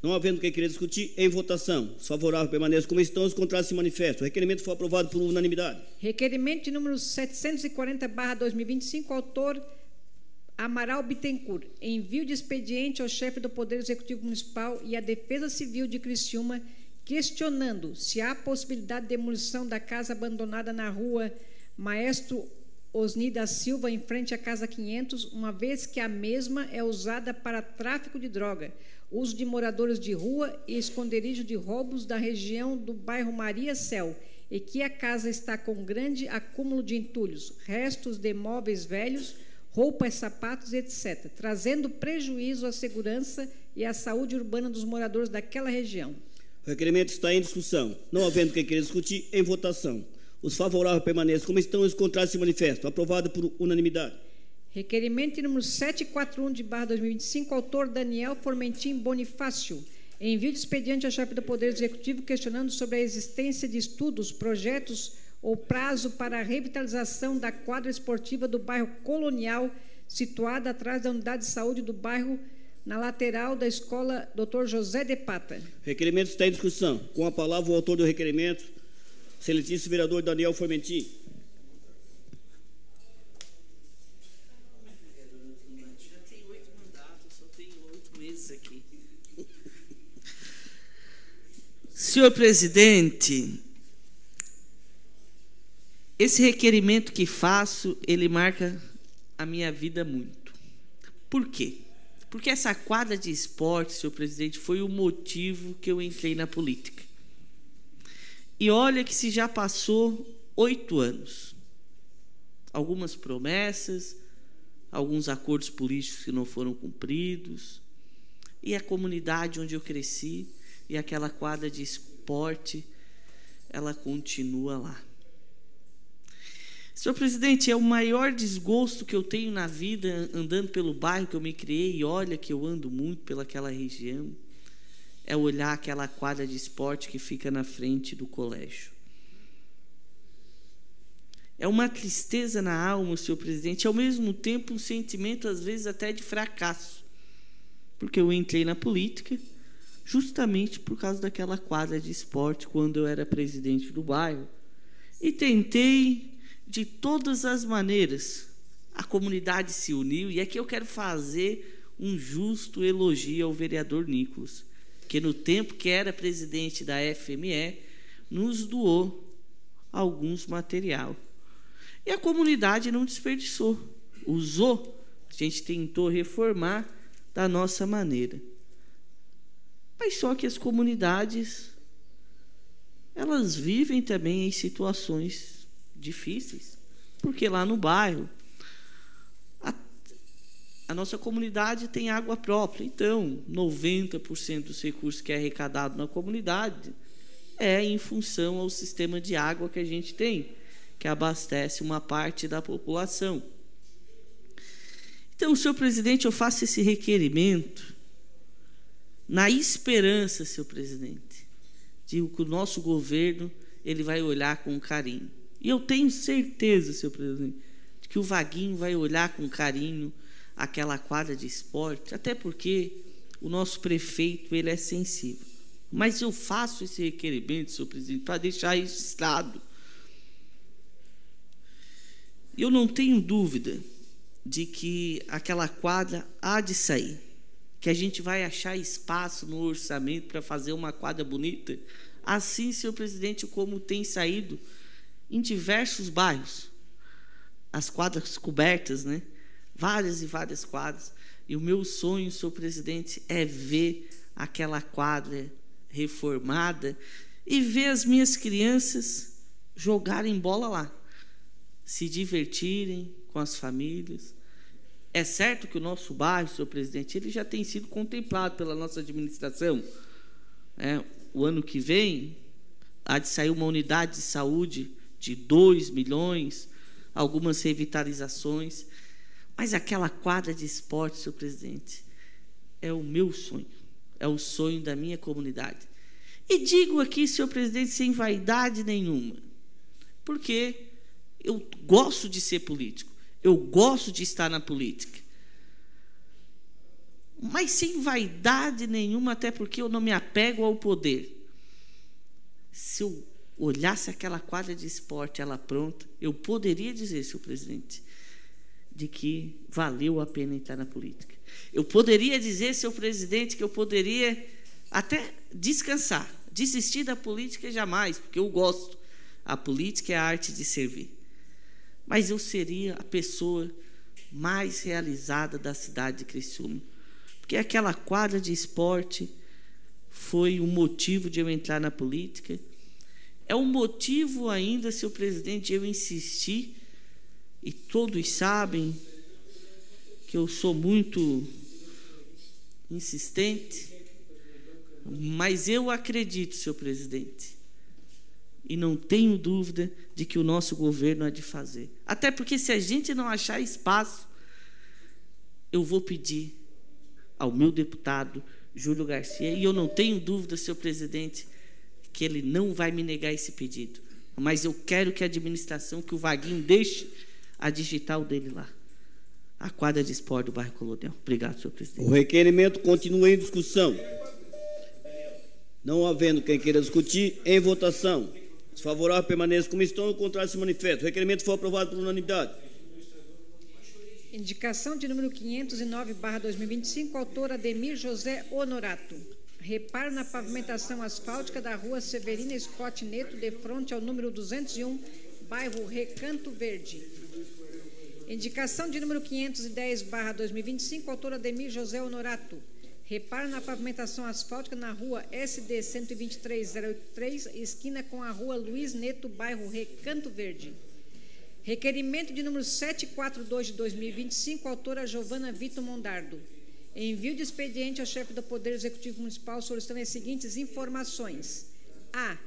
Não havendo quem queira discutir, em votação. Os favoráveis permaneçam como estão, os contrários se manifestam. O requerimento foi aprovado por unanimidade. Requerimento de número 740/2025, autor Amaral Bittencourt. Envio de expediente ao chefe do Poder Executivo Municipal e à Defesa Civil de Criciúma, questionando se há possibilidade de demolição da casa abandonada na rua Maestro Osni da Silva, em frente à Casa 500, uma vez que a mesma é usada para tráfico de droga, uso de moradores de rua e esconderijo de roubos da região do bairro Maria Céu, e que a casa está com grande acúmulo de entulhos, restos de móveis velhos, roupas, sapatos, etc., trazendo prejuízo à segurança e à saúde urbana dos moradores daquela região. O requerimento está em discussão. Não havendo quem queira discutir, em votação. Os favoráveis permaneçam como estão e os contrários se manifestam. Aprovado por unanimidade. Requerimento número 741/2025, autor Daniel Formentim Bonifácio. Envio de expediente ao chefe do Poder Executivo questionando sobre a existência de estudos, projetos ou prazo para a revitalização da quadra esportiva do bairro Colonial, situada atrás da unidade de saúde do bairro, na lateral da escola Dr. José de Pata. O requerimento está em discussão. Com a palavra o autor do requerimento, excelentíssimo vereador Daniel Formentim. Já tem 8 mandatos, só tenho 8 meses aqui. Senhor presidente, esse requerimento que faço, ele marca a minha vida muito. Por quê? Porque essa quadra de esporte, senhor presidente, foi o motivo que eu entrei na política. E olha que se já passou 8 anos. algumas promessas, alguns acordos políticos que não foram cumpridos, e a comunidade onde eu cresci, e aquela quadra de esporte, ela continua lá. Senhor presidente, é o maior desgosto que eu tenho na vida, andando pelo bairro que eu me criei, e olha que eu ando muito pelaquela região, é olhar aquela quadra de esporte que fica na frente do colégio. É uma tristeza na alma, senhor presidente, ao mesmo tempo um sentimento, às vezes, até de fracasso, porque eu entrei na política justamente por causa daquela quadra de esporte, quando eu era presidente do bairro, e tentei, de todas as maneiras, a comunidade se uniu, e aqui eu quero fazer um justo elogio ao vereador Nicolas, que no tempo que era presidente da FME, nos doou alguns material. E a comunidade não desperdiçou, usou, a gente tentou reformar da nossa maneira. Mas só que as comunidades, elas vivem também em situações difíceis, porque lá no bairro, a nossa comunidade tem água própria, então 90% dos recursos que é arrecadado na comunidade é em função ao sistema de água que a gente tem, que abastece uma parte da população. Então, senhor presidente, eu faço esse requerimento na esperança, senhor presidente, de que o nosso governo ele vai olhar com carinho. E eu tenho certeza, senhor presidente, de que o Vaguinho vai olhar com carinho aquela quadra de esporte, até porque o nosso prefeito ele é sensível. Mas eu faço esse requerimento, senhor presidente, para deixar registrado. Eu não tenho dúvida de que aquela quadra há de sair, que a gente vai achar espaço no orçamento para fazer uma quadra bonita, assim, senhor presidente, como tem saído em diversos bairros, as quadras cobertas, né? Várias e várias quadras. E o meu sonho, senhor presidente, é ver aquela quadra reformada e ver as minhas crianças jogarem bola lá, se divertirem com as famílias. É certo que o nosso bairro, senhor presidente, ele já tem sido contemplado pela nossa administração. O ano que vem, há de sair uma unidade de saúde de 2 milhões, algumas revitalizações. Mas aquela quadra de esporte, senhor presidente, é o meu sonho, é o sonho da minha comunidade. E digo aqui, senhor presidente, sem vaidade nenhuma, porque eu gosto de ser político, eu gosto de estar na política, mas sem vaidade nenhuma, até porque eu não me apego ao poder. Se eu olhasse aquela quadra de esporte, ela pronta, eu poderia dizer, senhor presidente, de que valeu a pena entrar na política. Eu poderia dizer, senhor presidente, que eu poderia até descansar, desistir da política jamais, porque eu gosto. A política é a arte de servir. Mas eu seria a pessoa mais realizada da cidade de Criciúma, porque aquela quadra de esporte foi o motivo de eu entrar na política. É um motivo ainda, senhor presidente, de eu insistir. E todos sabem que eu sou muito insistente, mas eu acredito, senhor presidente, e não tenho dúvida de que o nosso governo há de fazer. Até porque, se a gente não achar espaço, eu vou pedir ao meu deputado Júlio Garcia, e eu não tenho dúvida, senhor presidente, que ele não vai me negar esse pedido. Mas eu quero que a administração, que o Vaguinho deixe a digital dele lá, a quadra de esporte do bairro Colonial. Obrigado, senhor presidente. O requerimento continua em discussão. Não havendo quem queira discutir, em votação. Os favoráveis permaneçam como estão, o contrário se manifesta. O requerimento foi aprovado por unanimidade. Indicação de número 509/2025, autor Ademir José Honorato. Reparo na pavimentação asfáltica da rua Severina Scott Neto, de frente ao número 201, bairro Recanto Verde. Indicação de número 510/2025, autor Ademir José Honorato. Reparo na pavimentação asfáltica na rua SD 12303, esquina com a rua Luiz Neto, bairro Recanto Verde. Requerimento de número 742 de 2025, autora Giovana Vitor Mondardo. Envio de expediente ao chefe do Poder Executivo Municipal solicitando as seguintes informações. A.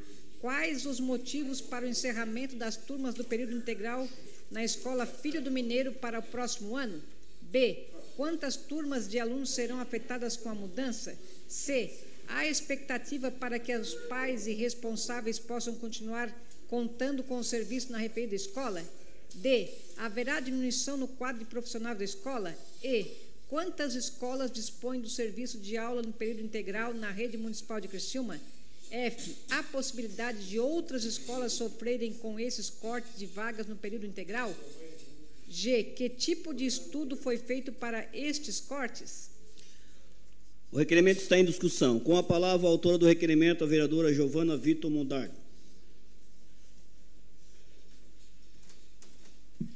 Quais os motivos para o encerramento das turmas do período integral na Escola Filho do Mineiro para o próximo ano? B. Quantas turmas de alunos serão afetadas com a mudança? C. Há expectativa para que os pais e responsáveis possam continuar contando com o serviço na referida escola? D. Haverá diminuição no quadro de profissional da escola? E. Quantas escolas dispõem do serviço de aula no período integral na rede municipal de Criciúma? F. Há possibilidade de outras escolas sofrerem com esses cortes de vagas no período integral? G. Que tipo de estudo foi feito para estes cortes? O requerimento está em discussão. Com a palavra, a autora do requerimento, a vereadora Giovana Vitor Mondardo.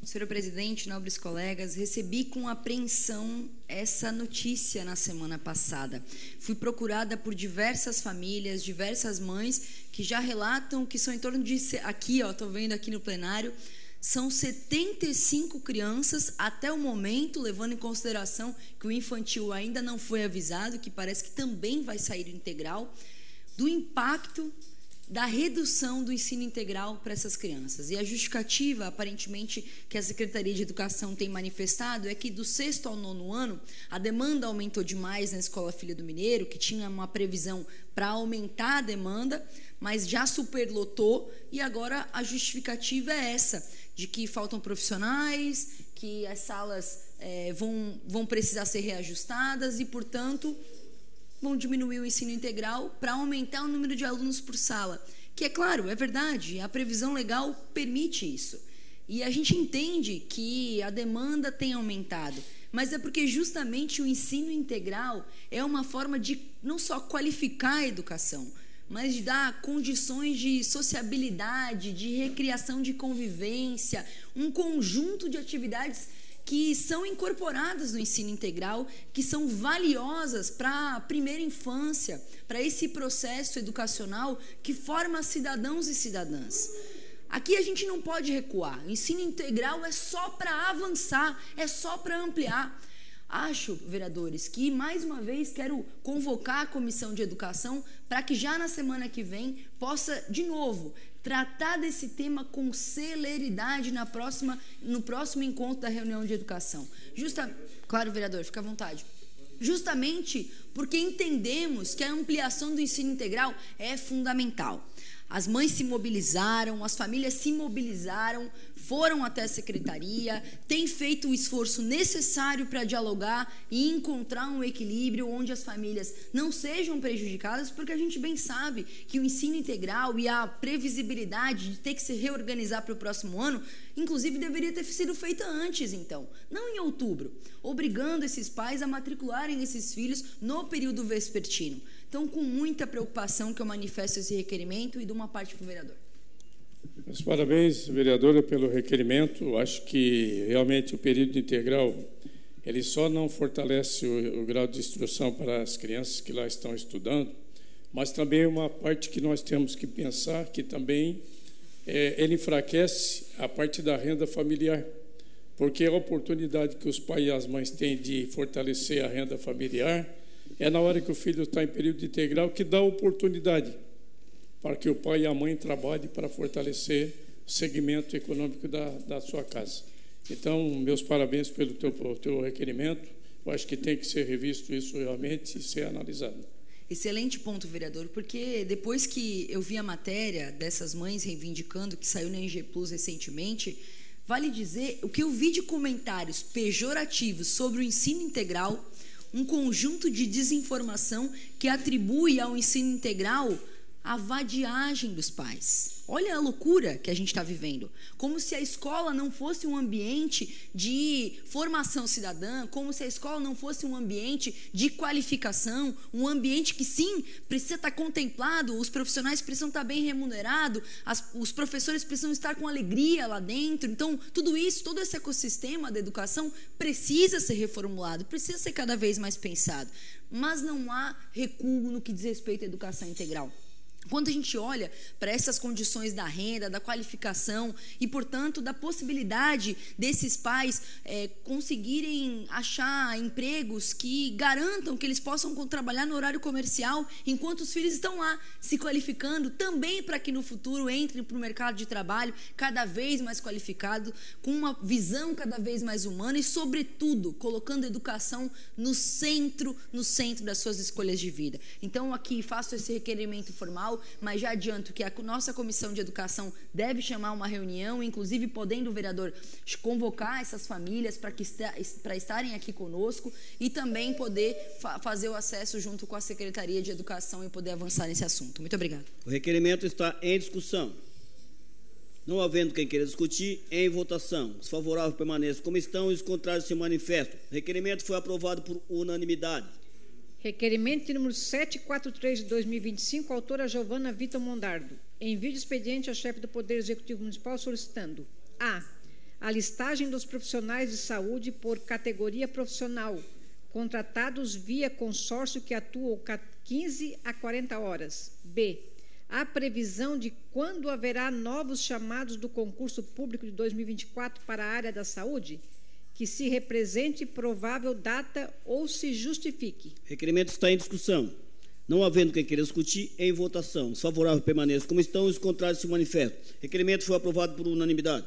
Senhor presidente, nobres colegas, recebi com apreensão essa notícia na semana passada. Fui procurada por diversas famílias, diversas mães, que já relatam que são em torno de, aqui, estou vendo aqui no plenário, são 75 crianças até o momento, levando em consideração que o infantil ainda não foi avisado, que parece que também vai sair integral, do impacto da redução do ensino integral para essas crianças. E a justificativa, aparentemente, que a Secretaria de Educação tem manifestado é que do 6º ao 9º ano, a demanda aumentou demais na Escola Filho do Mineiro, que tinha uma previsão para aumentar a demanda, mas já superlotou, e agora a justificativa é essa, de que faltam profissionais, que as salas vão precisar ser reajustadas e, portanto, vão diminuir o ensino integral para aumentar o número de alunos por sala. Que, é claro, é verdade, a previsão legal permite isso. E a gente entende que a demanda tem aumentado, mas é porque justamente o ensino integral é uma forma de não só qualificar a educação, mas de dar condições de sociabilidade, de recriação de convivência, um conjunto de atividades que são incorporadas no ensino integral, que são valiosas para a primeira infância, para esse processo educacional que forma cidadãos e cidadãs. Aqui a gente não pode recuar. O ensino integral é só para avançar, é só para ampliar. Acho, vereadores, que mais uma vez quero convocar a Comissão de Educação para que já na semana que vem possa, de novo, tratar desse tema com celeridade no próximo encontro da reunião de educação. Claro, vereador, fica à vontade. Justamente porque entendemos que a ampliação do ensino integral é fundamental. As mães se mobilizaram, as famílias se mobilizaram, foram até a secretaria, têm feito o esforço necessário para dialogar e encontrar um equilíbrio onde as famílias não sejam prejudicadas, porque a gente bem sabe que o ensino integral e a previsibilidade de ter que se reorganizar para o próximo ano, inclusive deveria ter sido feita antes, então, não em outubro, obrigando esses pais a matricularem esses filhos no período vespertino. Então, com muita preocupação que eu manifesto esse requerimento e dou uma parte para o vereador. Meus parabéns, vereadora, pelo requerimento. Acho que realmente o período integral ele só não fortalece o grau de instrução para as crianças que lá estão estudando, mas também é uma parte que nós temos que pensar que também ele enfraquece a parte da renda familiar, porque a oportunidade que os pais e as mães têm de fortalecer a renda familiar é na hora que o filho está em período integral que dá oportunidade para que o pai e a mãe trabalhem para fortalecer o segmento econômico da sua casa. Então, meus parabéns pelo teu requerimento. Eu acho que tem que ser revisto isso realmente e ser analisado. Excelente ponto, vereador, porque depois que eu vi a matéria dessas mães reivindicando, que saiu na NG Plus recentemente, vale dizer, o que eu vi de comentários pejorativos sobre o ensino integral, um conjunto de desinformação que atribui ao ensino integral a vadiagem dos pais. Olha a loucura que a gente está vivendo. Como se a escola não fosse um ambiente de formação cidadã, como se a escola não fosse um ambiente de qualificação, um ambiente que sim, precisa estar contemplado, os profissionais precisam estar bem remunerados, os professores precisam estar com alegria lá dentro. Então, tudo isso, todo esse ecossistema da educação precisa ser reformulado, precisa ser cada vez mais pensado. Mas não há recuo no que diz respeito à educação integral. Quando a gente olha para essas condições da renda, da qualificação e, portanto, da possibilidade desses pais conseguirem achar empregos que garantam que eles possam trabalhar no horário comercial enquanto os filhos estão lá se qualificando, também para que no futuro entrem para o mercado de trabalho cada vez mais qualificado, com uma visão cada vez mais humana e, sobretudo, colocando a educação no centro das suas escolhas de vida. Então, aqui faço esse requerimento formal, mas já adianto que a nossa Comissão de Educação deve chamar uma reunião, inclusive podendo o vereador convocar essas famílias para estarem aqui conosco e também poder fazer o acesso junto com a Secretaria de Educação e poder avançar nesse assunto. Muito obrigada. O requerimento está em discussão. Não havendo quem queira discutir, em votação. Os favoráveis permaneçam como estão e os contrários se manifestam. O requerimento foi aprovado por unanimidade. Requerimento de número 743 de 2025, autora Giovana Vitor Mondardo. Envio de expediente ao chefe do Poder Executivo Municipal solicitando: a listagem dos profissionais de saúde por categoria profissional, contratados via consórcio que atuam 15 a 40 horas. B, a previsão de quando haverá novos chamados do concurso público de 2024 para a área da saúde, que se represente provável data ou se justifique. O requerimento está em discussão. Não havendo quem queira discutir, em votação. Os favoráveis permaneçam como estão e os contrários se manifestam. O requerimento foi aprovado por unanimidade.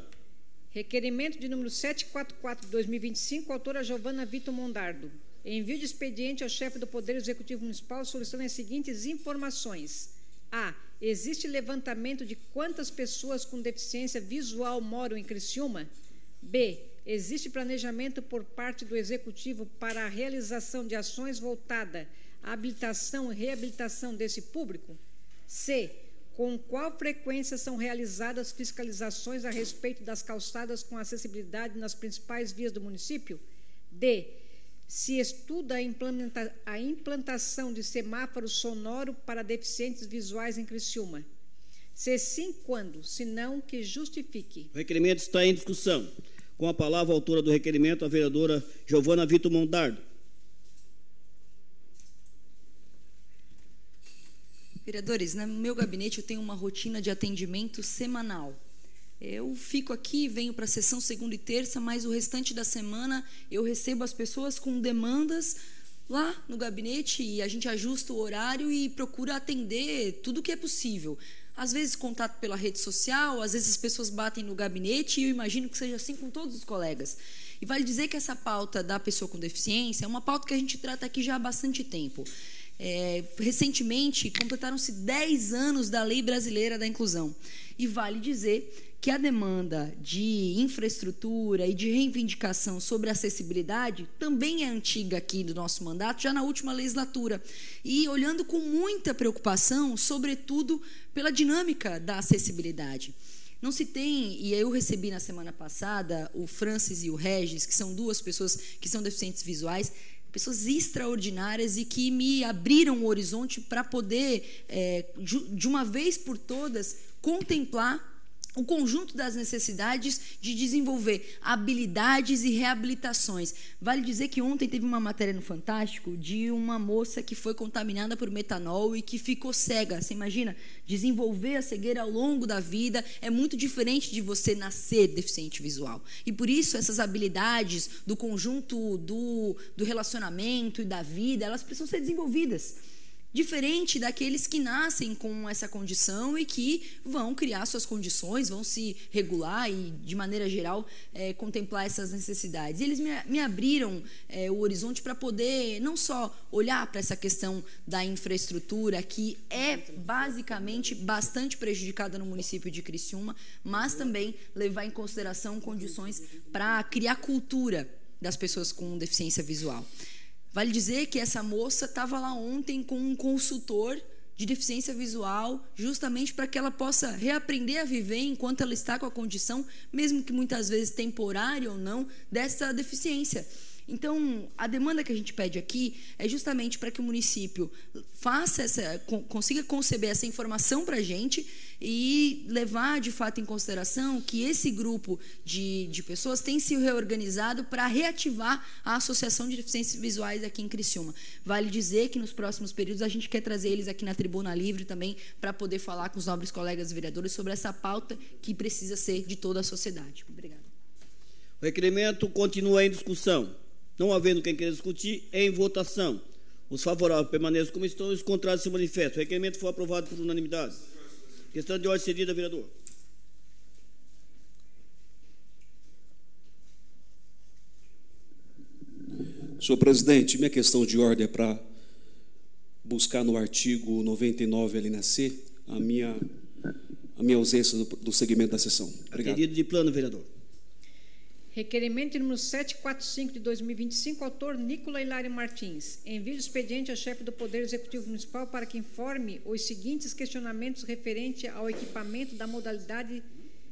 Requerimento de número 744 de 2025, autora Giovana Vitor Mondardo. Envio de expediente ao chefe do Poder Executivo Municipal solicitando as seguintes informações. A. Existe levantamento de quantas pessoas com deficiência visual moram em Criciúma? B. Existe planejamento por parte do Executivo para a realização de ações voltadas à habilitação e reabilitação desse público? C. Com qual frequência são realizadas fiscalizações a respeito das calçadas com acessibilidade nas principais vias do município? D. Se estuda a implantação de semáforo sonoro para deficientes visuais em Criciúma? Se sim, quando? Se não, que justifique. O requerimento está em discussão. Com a palavra, a autora do requerimento, a vereadora Giovana Vitor Mondardo. Vereadores, no meu gabinete eu tenho uma rotina de atendimento semanal. Eu fico aqui, venho para a sessão segunda e terça, mas o restante da semana eu recebo as pessoas com demandas lá no gabinete e a gente ajusta o horário e procura atender tudo que é possível. Às vezes contato pela rede social, às vezes as pessoas batem no gabinete e eu imagino que seja assim com todos os colegas. E vale dizer que essa pauta da pessoa com deficiência é uma pauta que a gente trata aqui já há bastante tempo. Recentemente, completaram-se 10 anos da Lei Brasileira da Inclusão. E vale dizer que a demanda de infraestrutura e de reivindicação sobre acessibilidade também é antiga aqui do nosso mandato, já na última legislatura. E olhando com muita preocupação, sobretudo pela dinâmica da acessibilidade. Não se tem, e eu recebi na semana passada o Francis e o Regis, que são duas pessoas que são deficientes visuais, pessoas extraordinárias e que me abriram o horizonte para poder, de uma vez por todas, contemplar o conjunto das necessidades de desenvolver habilidades e reabilitações. Vale dizer que ontem teve uma matéria no Fantástico de uma moça que foi contaminada por metanol e que ficou cega. Você imagina? Desenvolver a cegueira ao longo da vida é muito diferente de você nascer deficiente visual. E por isso essas habilidades do conjunto do relacionamento e da vida, elas precisam ser desenvolvidas. Diferente daqueles que nascem com essa condição e que vão criar suas condições, vão se regular e, de maneira geral, contemplar essas necessidades. E eles me abriram o horizonte para poder não só olhar para essa questão da infraestrutura, que é basicamente bastante prejudicada no município de Criciúma, mas também levar em consideração condições para criar cultura das pessoas com deficiência visual. Vale dizer que essa moça estava lá ontem com um consultor de deficiência visual, justamente para que ela possa reaprender a viver enquanto ela está com a condição, mesmo que muitas vezes temporária ou não, dessa deficiência. Então, a demanda que a gente pede aqui é justamente para que o município consiga conceber essa informação para a gente e levar, de fato, em consideração que esse grupo de pessoas tem se reorganizado para reativar a Associação de Deficientes Visuais aqui em Criciúma. Vale dizer que nos próximos períodos a gente quer trazer eles aqui na Tribuna Livre também para poder falar com os nobres colegas vereadores sobre essa pauta que precisa ser de toda a sociedade. Obrigada. O requerimento continua em discussão. Não havendo quem queira discutir, em votação. Os favoráveis permaneçam como estão e os contrários se manifestam. O requerimento foi aprovado por unanimidade. Questão de ordem cedida, vereador. Senhor presidente, minha questão de ordem é para buscar no artigo 99, alínea C, a minha ausência do segmento da sessão. Obrigado. Pedido de plano, vereador. Requerimento número 745 de 2025, autor Nicola Hilário Martins. Envio de expediente ao chefe do Poder Executivo Municipal para que informe os seguintes questionamentos referente ao equipamento da modalidade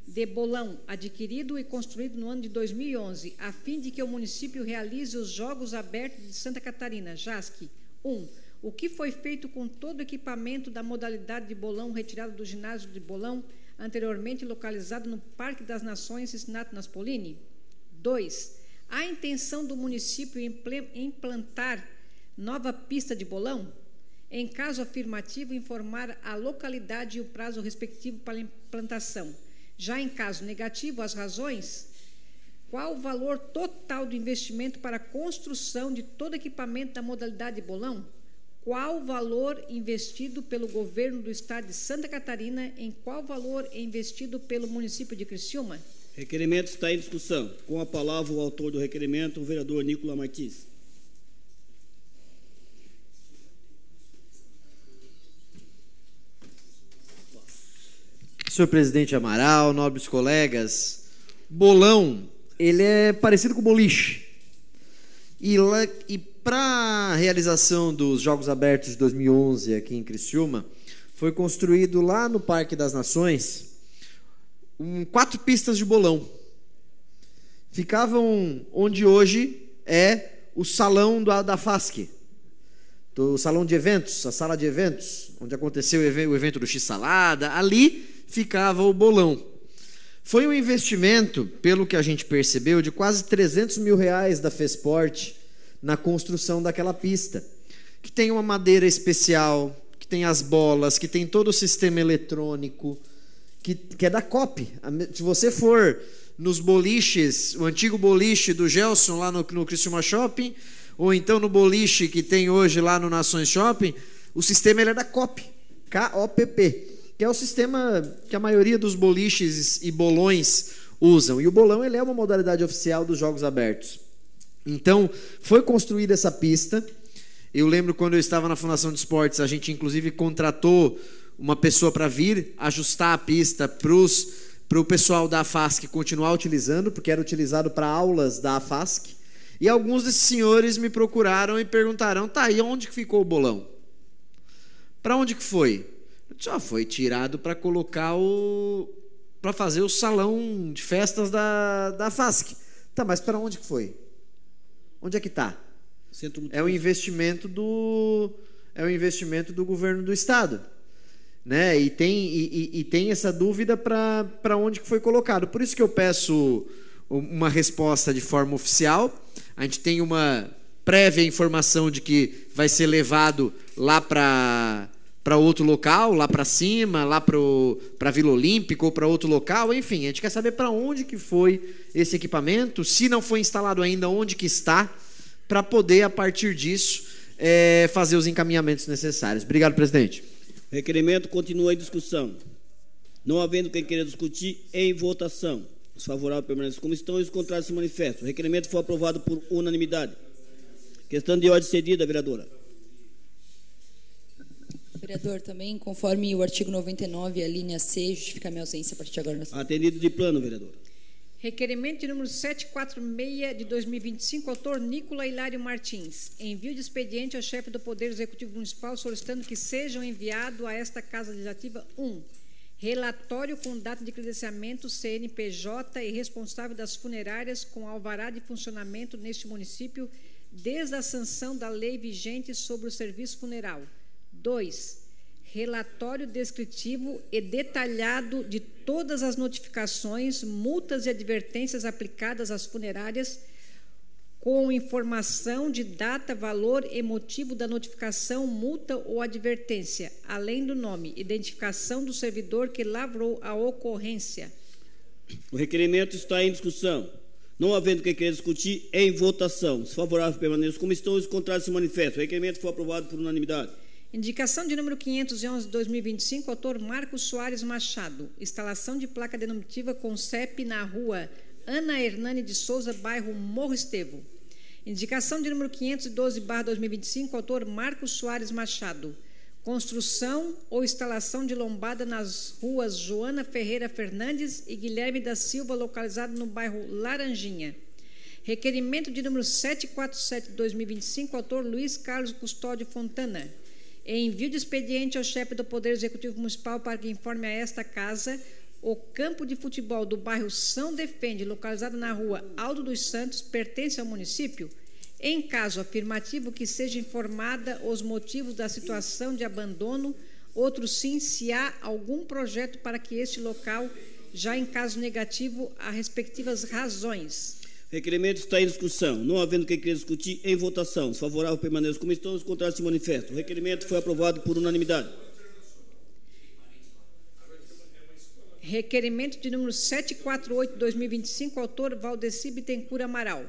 de bolão, adquirido e construído no ano de 2011, a fim de que o município realize os Jogos Abertos de Santa Catarina, JASC. 1. O que foi feito com todo o equipamento da modalidade de bolão retirado do ginásio de bolão, anteriormente localizado no Parque das Nações, Cincinnati Naspolini? 2. Há intenção do município implantar nova pista de bolão? Em caso afirmativo, informar a localidade e o prazo respectivo para a implantação. Já em caso negativo, as razões? Qual o valor total do investimento para a construção de todo equipamento da modalidade de bolão? Qual o valor investido pelo governo do estado de Santa Catarina? Em qual valor é investido pelo município de Criciúma? Requerimento está em discussão. Com a palavra o autor do requerimento, o vereador Nicola Martins. Senhor presidente Amaral, nobres colegas, bolão, ele é parecido com boliche. E para a realização dos Jogos Abertos de 2011 aqui em Criciúma, foi construído lá no Parque das Nações 4 pistas de bolão. Ficavam onde hoje é o salão da FASC, o salão de eventos, a sala de eventos, onde aconteceu o evento do X-Salada, ali ficava o bolão. Foi um investimento, pelo que a gente percebeu, de quase R$300 mil da FESPORT na construção daquela pista, que tem uma madeira especial, que tem as bolas, que tem todo o sistema eletrônico, que é da COP. Se você for nos boliches, o antigo boliche do Gelson lá no Criciúma Shopping, ou então no boliche que tem hoje lá no Nações Shopping, o sistema ele é da COP, K-O-P-P, que é o sistema que a maioria dos boliches e bolões usam. E o bolão ele é uma modalidade oficial dos Jogos Abertos. Então, foi construída essa pista. Eu lembro quando eu estava na Fundação de Esportes, a gente inclusive contratou uma pessoa para vir ajustar a pista para o pessoal da AFASC continuar utilizando, porque era utilizado para aulas da AFASC. E alguns desses senhores me procuraram e perguntaram: tá, e onde que ficou o bolão? Para onde que foi? Só foi tirado para colocar para fazer o salão de festas da FASC. Tá, mas para onde que foi? Onde é que está? É o investimento do governo do estado, né? E tem essa dúvida para onde que foi colocado. Por isso que eu peço uma resposta de forma oficial. A gente tem uma prévia informação de que vai ser levado lá para outro local, lá para cima, lá para Vila Olímpica ou para outro local, enfim, a gente quer saber para onde que foi esse equipamento, se não foi instalado ainda, onde que está, para poder, a partir disso, fazer os encaminhamentos necessários. Obrigado, presidente. O requerimento continua em discussão. Não havendo quem queira discutir, em votação. Os favoráveis permanecem como estão e os contrários se manifestam. O requerimento foi aprovado por unanimidade. Questão de ordem cedida, vereadora. Vereador, também, conforme o artigo 99, a linha C, justificar minha ausência a partir de agora. Atendido de plano, vereador. Requerimento de número 746 de 2025, autor Nicola Hilário Martins. Envio de expediente ao chefe do Poder Executivo Municipal solicitando que sejam enviados a esta Casa Legislativa 1. relatório com data de credenciamento, CNPJ e responsável das funerárias com alvará de funcionamento neste município desde a sanção da lei vigente sobre o serviço funeral. 2. Relatório descritivo e detalhado de todas as notificações, multas e advertências aplicadas às funerárias, com informação de data, valor e motivo da notificação, multa ou advertência, além do nome, identificação do servidor que lavrou a ocorrência. O requerimento está em discussão. Não havendo que querer discutir, em votação. Se favorável, permaneça como estão, os contrários se manifestam. O requerimento foi aprovado por unanimidade. Indicação de número 511 de 2025, autor Marcos Soares Machado. Instalação de placa denominativa com CEP na rua Ana Hernani de Souza, bairro Morro Estevo. Indicação de número 512/2025, autor Marcos Soares Machado. Construção ou instalação de lombada nas ruas Joana Ferreira Fernandes e Guilherme da Silva, localizado no bairro Laranjinha. Requerimento de número 747/2025, autor Luiz Carlos Custódio Fontana. Envio de expediente ao chefe do Poder Executivo Municipal para que informe a esta casa o campo de futebol do bairro São Defende, localizado na rua Aldo dos Santos, pertence ao município? Em caso afirmativo, que seja informada os motivos da situação de abandono, outro sim, se há algum projeto para que este local, já em caso negativo, as respectivas razões. O requerimento está em discussão. Não havendo que querer discutir, em votação. Se favorável, permaneça como estão, os contrários se manifestam. O requerimento foi aprovado por unanimidade. Requerimento de número 748/2025, autor Valdeci Bittencourt Amaral.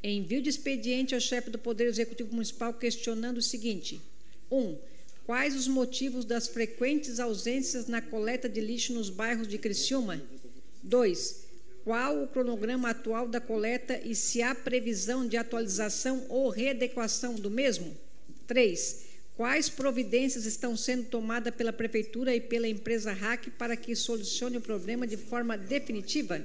Envio de expediente ao chefe do Poder Executivo Municipal questionando o seguinte: 1. Quais os motivos das frequentes ausências na coleta de lixo nos bairros de Criciúma? 2. Qual o cronograma atual da coleta e se há previsão de atualização ou readequação do mesmo? 3. Quais providências estão sendo tomadas pela Prefeitura e pela empresa RAC para que solucione o problema de forma definitiva?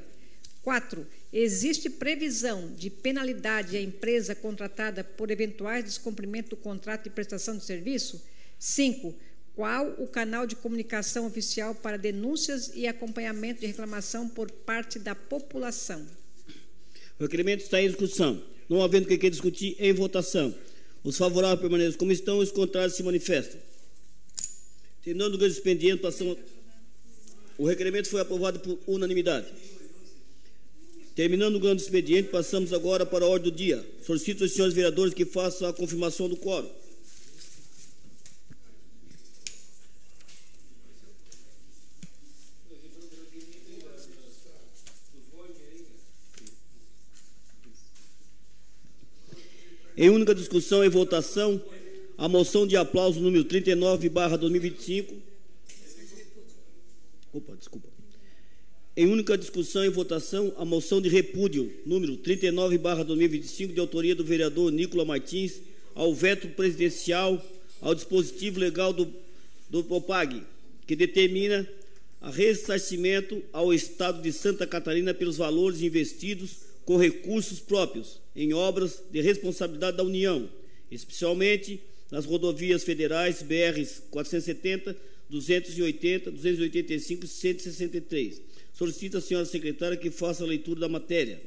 4. Existe previsão de penalidade à empresa contratada por eventuais descumprimento do contrato de prestação de serviço? 5. Qual o canal de comunicação oficial para denúncias e acompanhamento de reclamação por parte da população? O requerimento está em discussão. Não havendo que querer discutir, em votação. Os favoráveis permanecem como estão, os contrários se manifestam. Terminando o grande expediente, passamos. O requerimento foi aprovado por unanimidade. Terminando o grande expediente, passamos agora para a ordem do dia. Solicito aos senhores vereadores que façam a confirmação do quórum. Em única discussão e votação, a moção de aplauso número 39/2025. Em única discussão e votação, a moção de repúdio número 39/2025, de autoria do vereador Nicola Martins, ao veto presidencial, ao dispositivo legal do POPAG, que determina a ressarcimento ao Estado de Santa Catarina pelos valores investidos com recursos próprios em obras de responsabilidade da União, especialmente nas rodovias federais BRs 470, 280, 285 e 163. Solicito à senhora secretária que faça a leitura da matéria.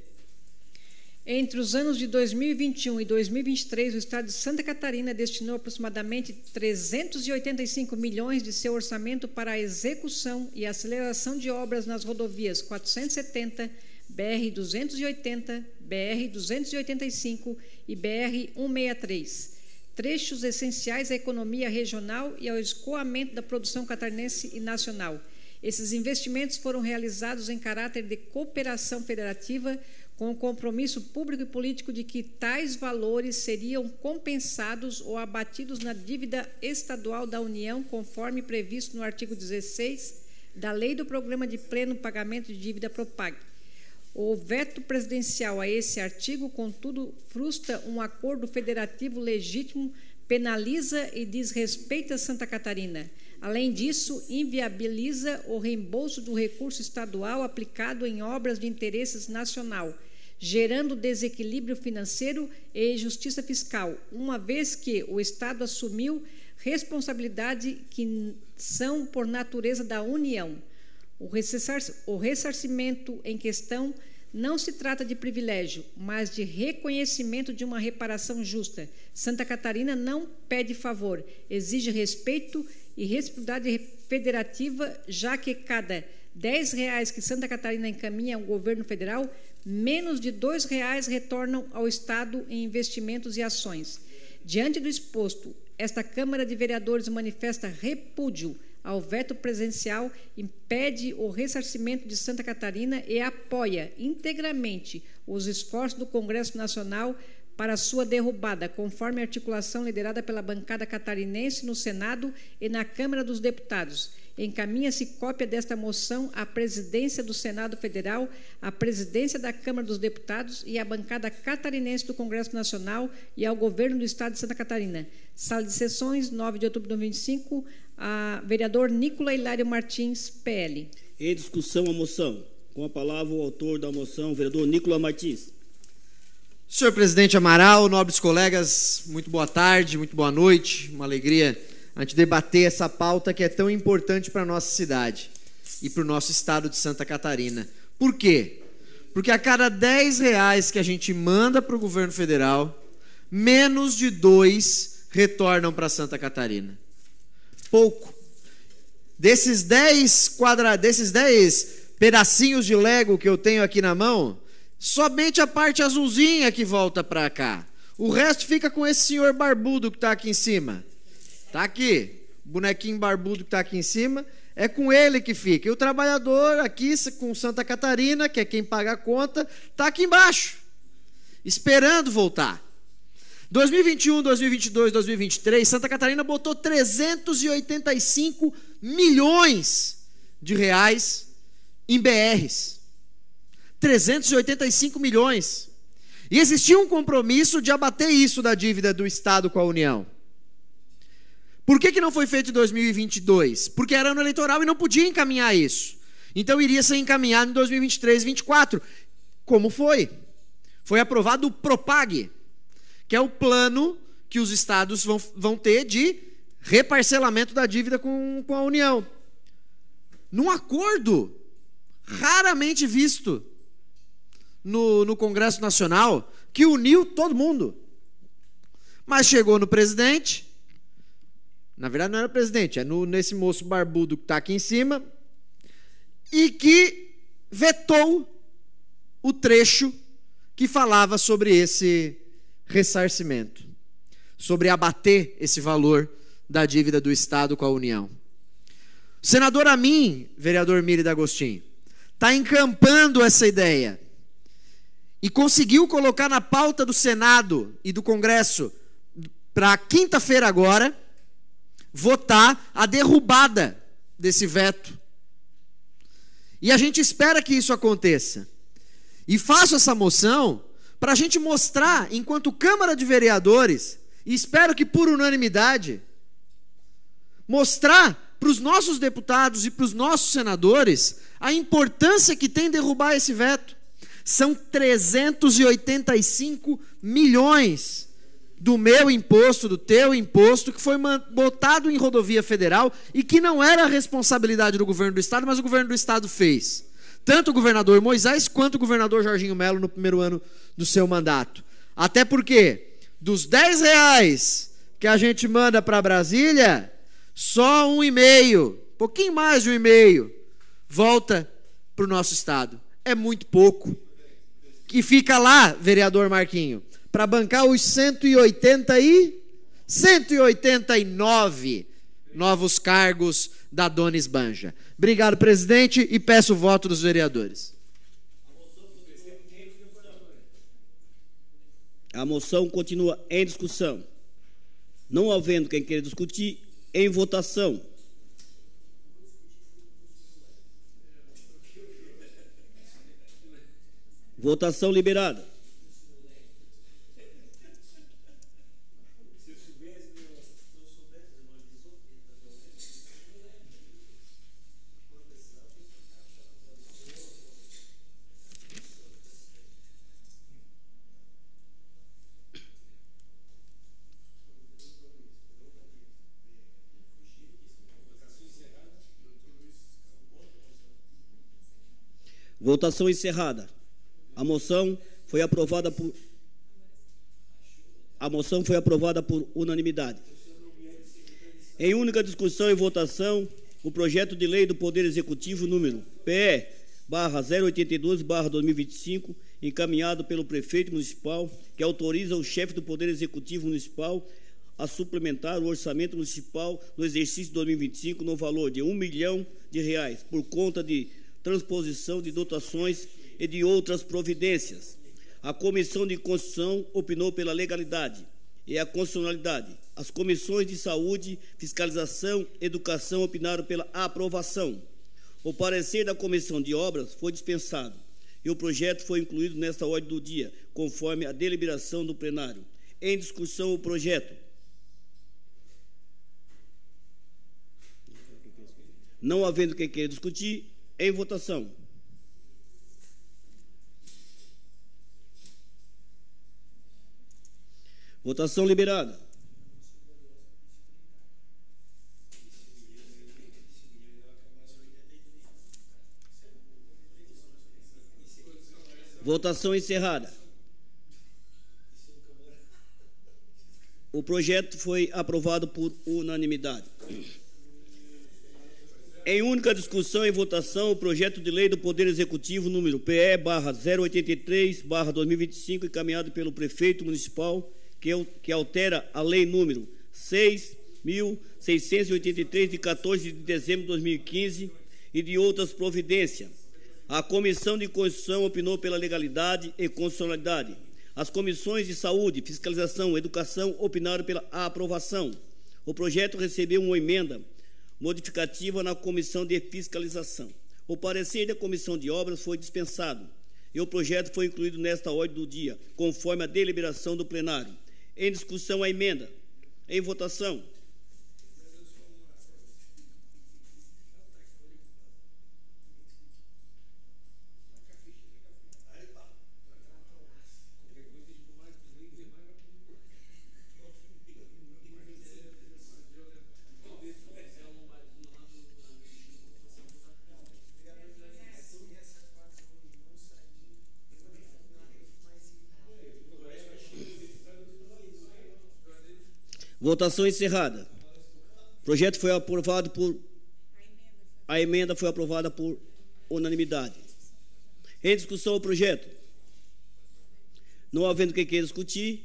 Entre os anos de 2021 e 2023, o Estado de Santa Catarina destinou aproximadamente 385 milhões de seu orçamento para a execução e aceleração de obras nas rodovias 470, BR-280, BR-285 e BR-163, trechos essenciais à economia regional e ao escoamento da produção catarinense e nacional. Esses investimentos foram realizados em caráter de cooperação federativa, com o compromisso público e político de que tais valores seriam compensados ou abatidos na dívida estadual da União, conforme previsto no artigo 16 da Lei do Programa de Pleno Pagamento de Dívida PROPAG. O veto presidencial a esse artigo, contudo, frustra um acordo federativo legítimo, penaliza e desrespeita Santa Catarina. Além disso, inviabiliza o reembolso do recurso estadual aplicado em obras de interesse nacional, gerando desequilíbrio financeiro e injustiça fiscal, uma vez que o Estado assumiu responsabilidade que são por natureza da União. O ressarcimento em questão não se trata de privilégio, mas de reconhecimento de uma reparação justa. Santa Catarina não pede favor, exige respeito e reciprocidade federativa, já que cada R$10 que Santa Catarina encaminha ao governo federal, menos de R$2 retornam ao Estado em investimentos e ações. Diante do exposto, esta Câmara de Vereadores manifesta repúdio ao veto presencial, impede o ressarcimento de Santa Catarina e apoia integralmente os esforços do Congresso Nacional para sua derrubada, conforme a articulação liderada pela bancada catarinense no Senado e na Câmara dos Deputados. Encaminha-se cópia desta moção à presidência do Senado Federal, à presidência da Câmara dos Deputados e à bancada catarinense do Congresso Nacional e ao governo do Estado de Santa Catarina. Sala de sessões, 9 de outubro de 2025, vereador Nicola Hilário Martins, PL. Em discussão a moção. Com a palavra o autor da moção, vereador Nicola Martins. Senhor presidente Amaral, nobres colegas, muito boa tarde, muito boa noite. Uma alegria a gente debater essa pauta que é tão importante para a nossa cidade e para o nosso estado de Santa Catarina. Por quê? Porque a cada R$10 que a gente manda para o governo federal, menos de 2 retornam para Santa Catarina. Pouco. Desses 10 pedacinhos de Lego que eu tenho aqui na mão, somente a parte azulzinha que volta para cá. O resto fica com esse senhor barbudo que está aqui em cima. Está aqui. O bonequinho barbudo que está aqui em cima, é com ele que fica. E o trabalhador aqui com Santa Catarina, que é quem paga a conta, está aqui embaixo, esperando voltar. 2021, 2022, 2023, Santa Catarina botou 385 milhões de reais em BRs. 385 milhões. E existia um compromisso de abater isso da dívida do Estado com a União. Por que não foi feito em 2022? Porque era ano eleitoral e não podia encaminhar isso. Então iria ser encaminhado em 2023 e 2024. Como foi? Foi aprovado o PROPAG, que é o plano que os estados vão ter de reparcelamento da dívida com a União. Num acordo raramente visto no Congresso Nacional, que uniu todo mundo. Mas chegou no presidente, na verdade não era o presidente, é nesse moço barbudo que está aqui em cima, e que vetou o trecho que falava sobre esse ressarcimento, sobre abater esse valor da dívida do Estado com a União. O senador Amin, vereador Miri D'Agostinho, está encampando essa ideia e conseguiu colocar na pauta do Senado e do Congresso para quinta-feira agora votar a derrubada desse veto. E a gente espera que isso aconteça. E faço essa moção para a gente mostrar, enquanto Câmara de Vereadores, e espero que por unanimidade, mostrar para os nossos deputados e para os nossos senadores a importância que tem derrubar esse veto. São 385 milhões do meu imposto, do teu imposto, que foi botado em rodovia federal e que não era a responsabilidade do governo do Estado, mas o governo do Estado fez. Tanto o governador Moisés quanto o governador Jorginho Melo no primeiro ano do seu mandato. Até porque, dos R$10 que a gente manda para Brasília, só 1,5, pouquinho mais de 1,5, volta para o nosso Estado. É muito pouco. Que fica lá, vereador Marquinho, para bancar os 189 novos cargos da dona Esbanja. Obrigado, presidente, e peço o voto dos vereadores. A moção continua em discussão. Não havendo quem queira discutir, em votação. Votação liberada. Votação encerrada. A moção foi aprovada por unanimidade. Em única discussão e votação, o projeto de lei do Poder Executivo número PE/082/2025, encaminhado pelo prefeito municipal, que autoriza o chefe do Poder Executivo municipal a suplementar o orçamento municipal no exercício 2025 no valor de R$1 milhão por conta de transposição de dotações e de outras providências. A Comissão de Constituição opinou pela legalidade e a constitucionalidade. As comissões de Saúde, Fiscalização e Educação opinaram pela aprovação. O parecer da Comissão de Obras foi dispensado e o projeto foi incluído nesta ordem do dia, conforme a deliberação do plenário. Em discussão o projeto. Não havendo quem queira discutir, em votação. Votação liberada. Votação encerrada. O projeto foi aprovado por unanimidade. Em única discussão e votação, o projeto de lei do Poder Executivo número PE/083/2025, encaminhado pelo prefeito municipal, que altera a lei número 6.683, de 14 de dezembro de 2015, e de outras providências. A Comissão de Constituição opinou pela legalidade e constitucionalidade. As comissões de Saúde, Fiscalização e Educação opinaram pela aprovação. O projeto recebeu uma emenda modificativa na Comissão de Fiscalização. O parecer da Comissão de Obras foi dispensado e o projeto foi incluído nesta ordem do dia, conforme a deliberação do plenário. Em discussão a emenda. Em votação. Votação encerrada. O projeto foi aprovado por... A emenda foi aprovada por unanimidade. Em discussão o projeto. Não havendo quem queira discutir,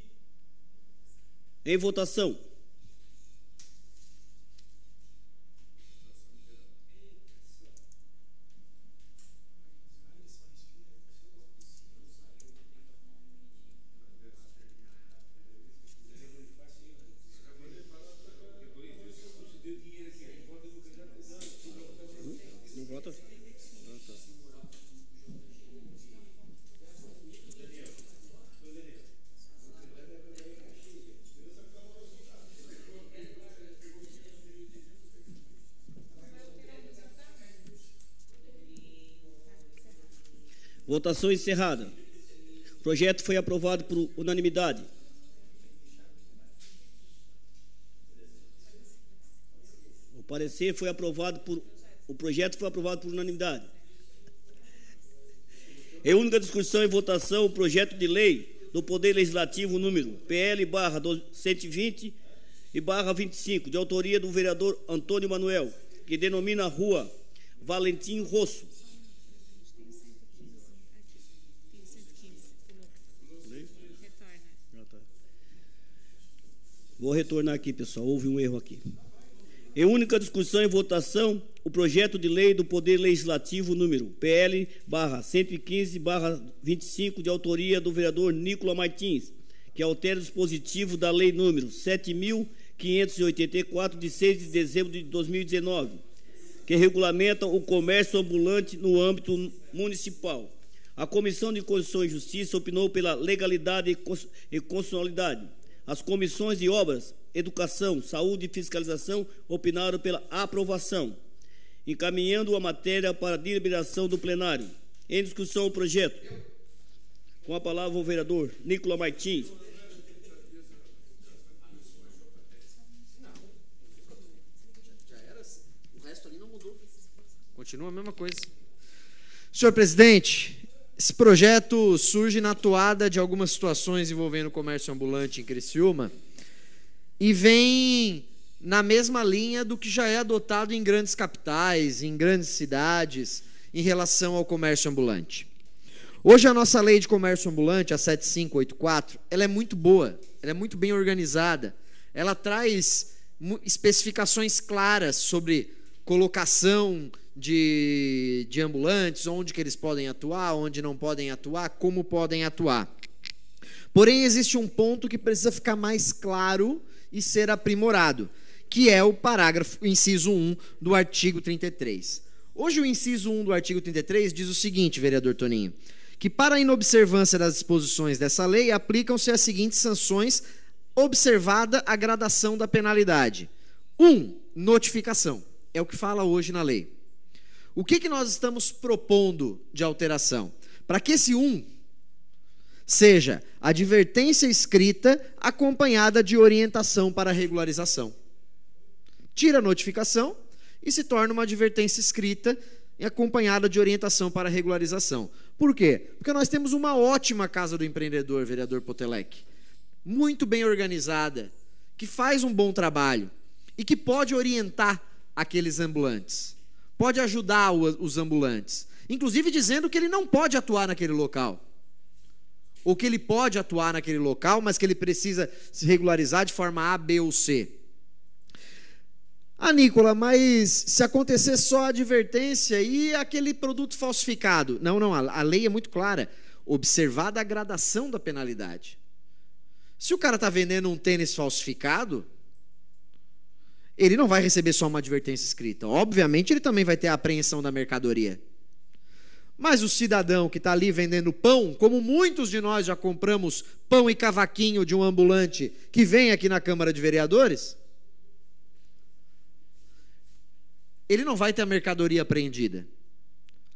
em votação. Votação encerrada. O projeto foi aprovado por unanimidade. O parecer foi aprovado por... O projeto foi aprovado por unanimidade. Em única discussão e votação, o projeto de lei do Poder Legislativo número PL/120 e /25, de autoria do vereador Antônio Manuel, que denomina a rua Valentim Rosso. Vou retornar aqui, pessoal. Houve um erro aqui. Em única discussão e votação, o projeto de lei do Poder Legislativo número PL/115/25, de autoria do vereador Nicola Martins, que altera o dispositivo da lei número 7.584, de 6 de dezembro de 2019, que regulamenta o comércio ambulante no âmbito municipal. A Comissão de Constituição e Justiça opinou pela legalidade e constitucionalidade. As comissões de Obras, Educação, Saúde e Fiscalização opinaram pela aprovação, encaminhando a matéria para a deliberação do plenário. Em discussão o projeto. Com a palavra o vereador Nicola Martins. O resto ali não mudou. Continua a mesma coisa. Senhor presidente, esse projeto surge na toada de algumas situações envolvendo o comércio ambulante em Criciúma e vem na mesma linha do que já é adotado em grandes capitais, em grandes cidades, em relação ao comércio ambulante. Hoje a nossa lei de comércio ambulante, a 7584, ela é muito boa, ela é muito bem organizada, ela traz especificações claras sobre colocação de ambulantes, onde que eles podem atuar, onde não podem atuar, como podem atuar. Porém, existe um ponto que precisa ficar mais claro e ser aprimorado, que é o parágrafo, o inciso 1 do artigo 33. Hoje o inciso 1 do artigo 33 diz o seguinte, vereador Toninho, que para a inobservância das disposições dessa lei, aplicam-se as seguintes sanções, observada a gradação da penalidade. 1. Notificação. É o que fala hoje na lei. O que nós estamos propondo de alteração? Para que esse 1 seja advertência escrita acompanhada de orientação para regularização. Tira a notificação e se torna uma advertência escrita e acompanhada de orientação para regularização. Por quê? Porque nós temos uma ótima Casa do Empreendedor, vereador Potelec, muito bem organizada, que faz um bom trabalho e que pode orientar aqueles ambulantes, pode ajudar os ambulantes, inclusive dizendo que ele não pode atuar naquele local, ou que ele pode atuar naquele local, mas que ele precisa se regularizar de forma A, B ou C. Ah, Nicola, mas se acontecer só a advertência e aquele produto falsificado? Não, a lei é muito clara, observada a gradação da penalidade. Se o cara está vendendo um tênis falsificado, ele não vai receber só uma advertência escrita. Obviamente, ele também vai ter a apreensão da mercadoria. Mas o cidadão que está ali vendendo pão, como muitos de nós já compramos pão e cavaquinho de um ambulante que vem aqui na Câmara de Vereadores, ele não vai ter a mercadoria apreendida.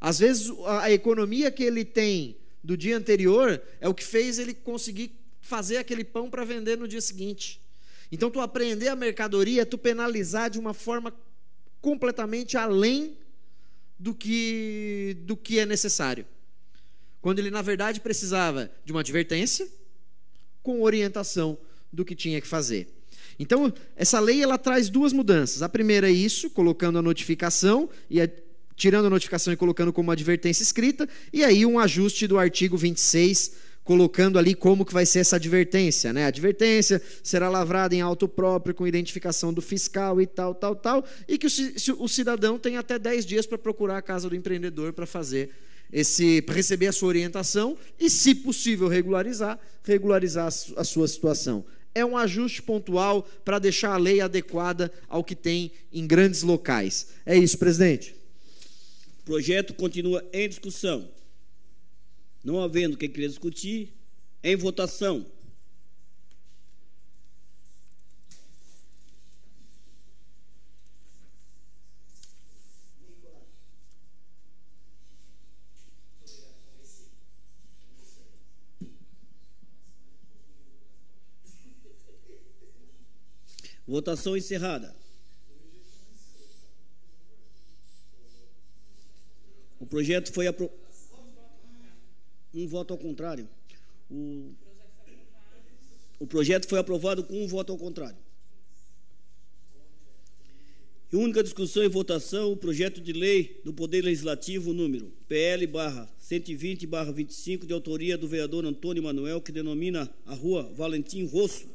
Às vezes, a economia que ele tem do dia anterior é o que fez ele conseguir fazer aquele pão para vender no dia seguinte. Então, tu apreender a mercadoria, tu penalizar de uma forma completamente além do que é necessário. Quando ele, na verdade, precisava de uma advertência com orientação do que tinha que fazer. Então, essa lei ela traz duas mudanças. A primeira é isso, colocando a notificação, tirando a notificação e colocando como advertência escrita, e aí um ajuste do artigo 26, colocando ali como que vai ser essa advertência, né? A advertência será lavrada em auto próprio, com identificação do fiscal e tal, e que o cidadão tem até 10 dias para procurar a Casa do Empreendedor para para receber a sua orientação e, se possível, regularizar a sua situação. É um ajuste pontual para deixar a lei adequada ao que tem em grandes locais. É isso, presidente. O projeto continua em discussão. Não havendo quem queira discutir, em votação. Votação encerrada. O projeto foi aprovado. Um voto ao contrário. O projeto foi aprovado com um voto ao contrário. Em única discussão e votação, o projeto de lei do Poder Legislativo, número PL/120/25, de autoria do vereador Antônio Manuel, que denomina a Rua Valentim Rosso.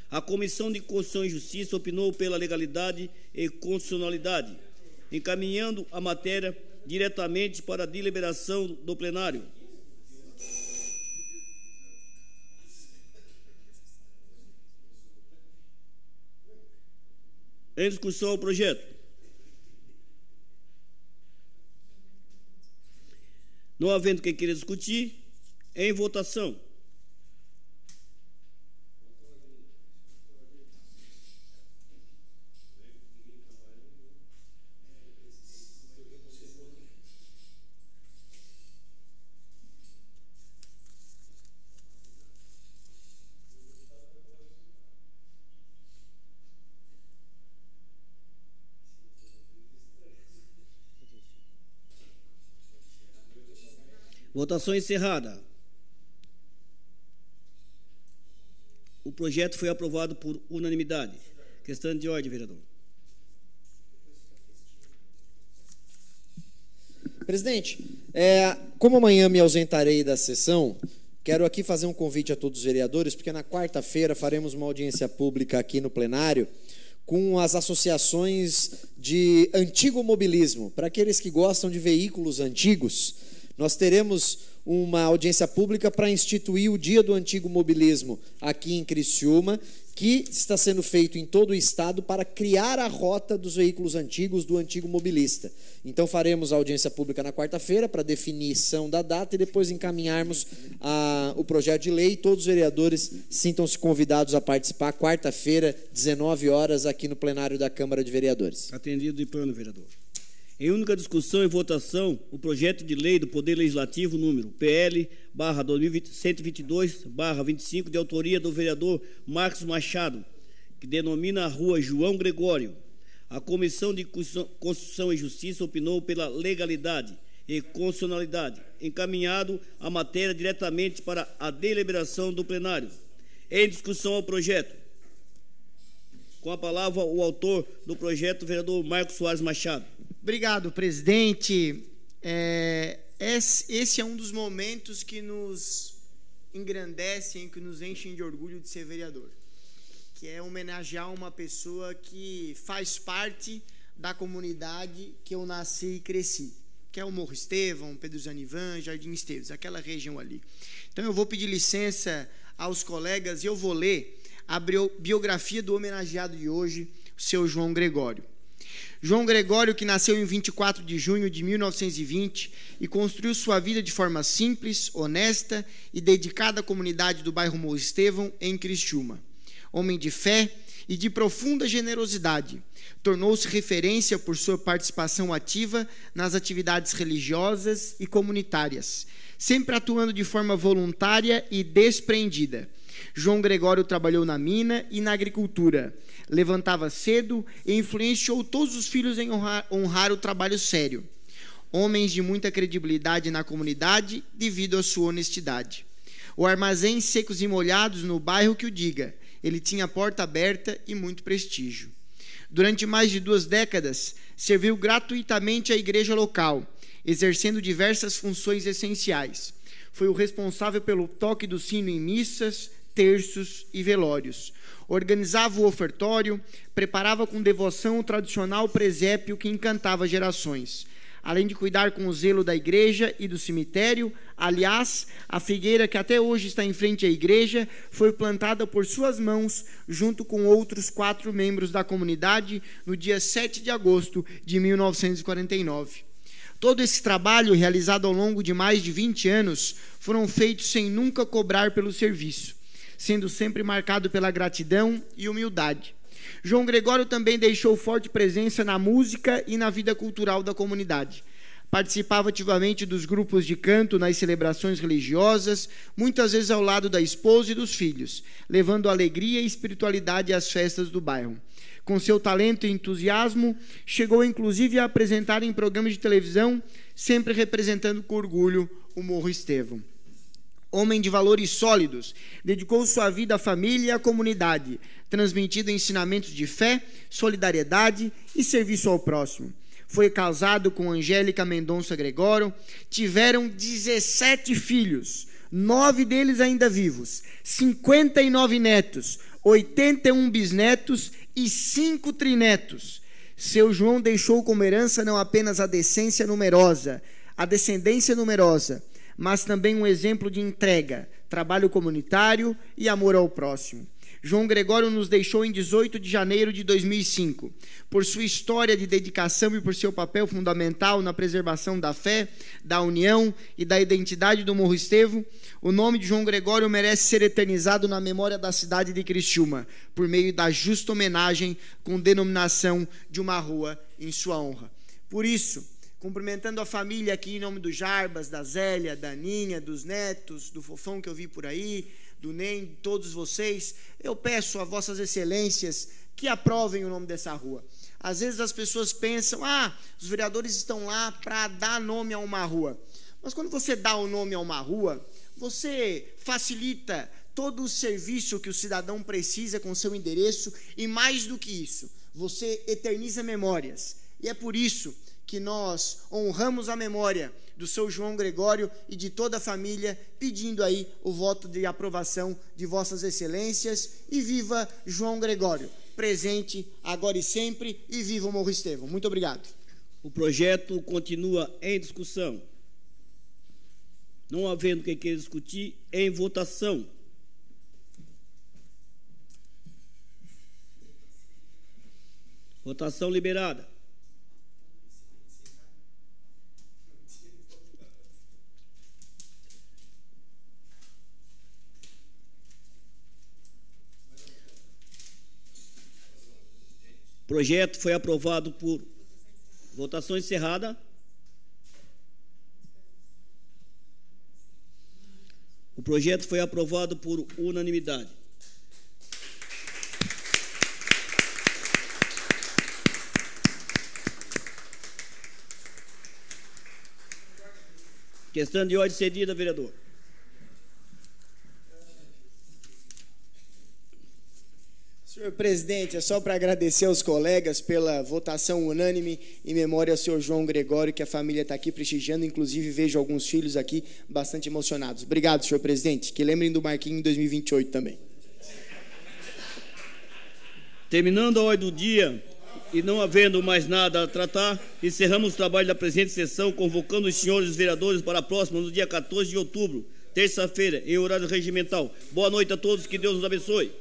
A Comissão de Constituição e Justiça opinou pela legalidade e constitucionalidade, encaminhando a matéria diretamente para a deliberação do plenário. Em discussão o projeto. Não havendo quem queira discutir, em votação. Votação encerrada. O projeto foi aprovado por unanimidade. Questão de ordem, vereador. Presidente, como amanhã me ausentarei da sessão, quero aqui fazer um convite a todos os vereadores, porque na quarta-feira faremos uma audiência pública aqui no plenário com as associações de antigo mobilismo. Para aqueles que gostam de veículos antigos, nós teremos uma audiência pública para instituir o Dia do Antigo Mobilismo aqui em Criciúma, que está sendo feito em todo o estado para criar a rota dos veículos antigos do antigo mobilista. Então faremos a audiência pública na quarta-feira para definição da data e depois encaminharmos o projeto de lei. Todos os vereadores sintam-se convidados a participar quarta-feira, 19 horas, aqui no plenário da Câmara de Vereadores. Atendido de plano, vereador. Em única discussão e votação, o projeto de lei do Poder Legislativo número PL/122/25, de autoria do vereador Marcos Machado, que denomina a rua João Gregório. A Comissão de Constituição e Justiça opinou pela legalidade e constitucionalidade, encaminhado a matéria diretamente para a deliberação do plenário. Em discussão ao projeto. Com a palavra o autor do projeto, vereador Marcos Soares Machado. Obrigado, presidente. Esse é um dos momentos que nos engrandecem, que nos enchem de orgulho de ser vereador, que é homenagear uma pessoa que faz parte da comunidade que eu nasci e cresci, que é o Morro Estevão, Pedro Zanivan, Jardim Esteves, aquela região ali. Então eu vou pedir licença aos colegas e eu vou ler a biografia do homenageado de hoje, o seu João Gregório. João Gregório, que nasceu em 24 de junho de 1920 e construiu sua vida de forma simples, honesta e dedicada à comunidade do bairro Morro Estevão, em Criciúma. Homem de fé e de profunda generosidade, tornou-se referência por sua participação ativa nas atividades religiosas e comunitárias, sempre atuando de forma voluntária e despreendida. João Gregório trabalhou na mina e na agricultura, levantava cedo e influenciou todos os filhos em honrar o trabalho sério. Homens de muita credibilidade na comunidade devido à sua honestidade. O armazém Secos e Molhados no bairro que o diga, ele tinha porta aberta e muito prestígio. Durante mais de 2 décadas, serviu gratuitamente à igreja local, exercendo diversas funções essenciais. Foi o responsável pelo toque do sino em missas, terços e velórios. Organizava o ofertório, preparava com devoção o tradicional presépio que encantava gerações. Além de cuidar com o zelo da igreja e do cemitério, aliás, a figueira que até hoje está em frente à igreja foi plantada por suas mãos, junto com outros 4 membros da comunidade, no dia 7 de agosto de 1949. Todo esse trabalho, realizado ao longo de mais de 20 anos, foram feitos sem nunca cobrar pelo serviço, sendo sempre marcado pela gratidão e humildade. João Gregório também deixou forte presença na música e na vida cultural da comunidade. Participava ativamente dos grupos de canto nas celebrações religiosas, muitas vezes ao lado da esposa e dos filhos, levando alegria e espiritualidade às festas do bairro. Com seu talento e entusiasmo, chegou inclusive a apresentar em programas de televisão, sempre representando com orgulho o Morro Estevão. Homem de valores sólidos, dedicou sua vida à família e à comunidade, transmitindo ensinamentos de fé, solidariedade e serviço ao próximo. Foi casado com Angélica Mendonça Gregório, tiveram 17 filhos, 9 deles ainda vivos, 59 netos, 81 bisnetos e 5 trinetos. Seu João deixou como herança não apenas a descendência numerosa, mas também um exemplo de entrega, trabalho comunitário e amor ao próximo. João Gregório nos deixou em 18 de janeiro de 2005. Por sua história de dedicação e por seu papel fundamental na preservação da fé, da união e da identidade do Morro Estevão, o nome de João Gregório merece ser eternizado na memória da cidade de Criciúma, por meio da justa homenagem com denominação de uma rua em sua honra. Por isso, cumprimentando a família aqui em nome do Jarbas, da Zélia, da Aninha, dos netos, do Fofão que eu vi por aí, do NEM, de todos vocês, eu peço a vossas excelências que aprovem o nome dessa rua. Às vezes as pessoas pensam, os vereadores estão lá para dar nome a uma rua. Mas quando você dá o nome a uma rua, você facilita todo o serviço que o cidadão precisa com seu endereço e, mais do que isso, você eterniza memórias. E é por isso que nós honramos a memória do seu João Gregório e de toda a família, pedindo aí o voto de aprovação de vossas excelências. E viva João Gregório, presente agora e sempre, e viva o Morro Estevão. Muito obrigado. O projeto continua em discussão. Não havendo quem queira discutir, em votação. Votação liberada. O projeto foi aprovado por votação encerrada. O projeto foi aprovado por unanimidade. Questão de ordem cedida, vereador. Senhor presidente, é só para agradecer aos colegas pela votação unânime em memória ao senhor João Gregório, que a família está aqui prestigiando, inclusive vejo alguns filhos aqui bastante emocionados. Obrigado, senhor presidente. Que lembrem do Marquinhos em 2028 também. Terminando a ordem do dia e não havendo mais nada a tratar, encerramos o trabalho da presente sessão, convocando os senhores vereadores para a próxima, no dia 14 de outubro, terça-feira, em horário regimental. Boa noite a todos, que Deus nos abençoe.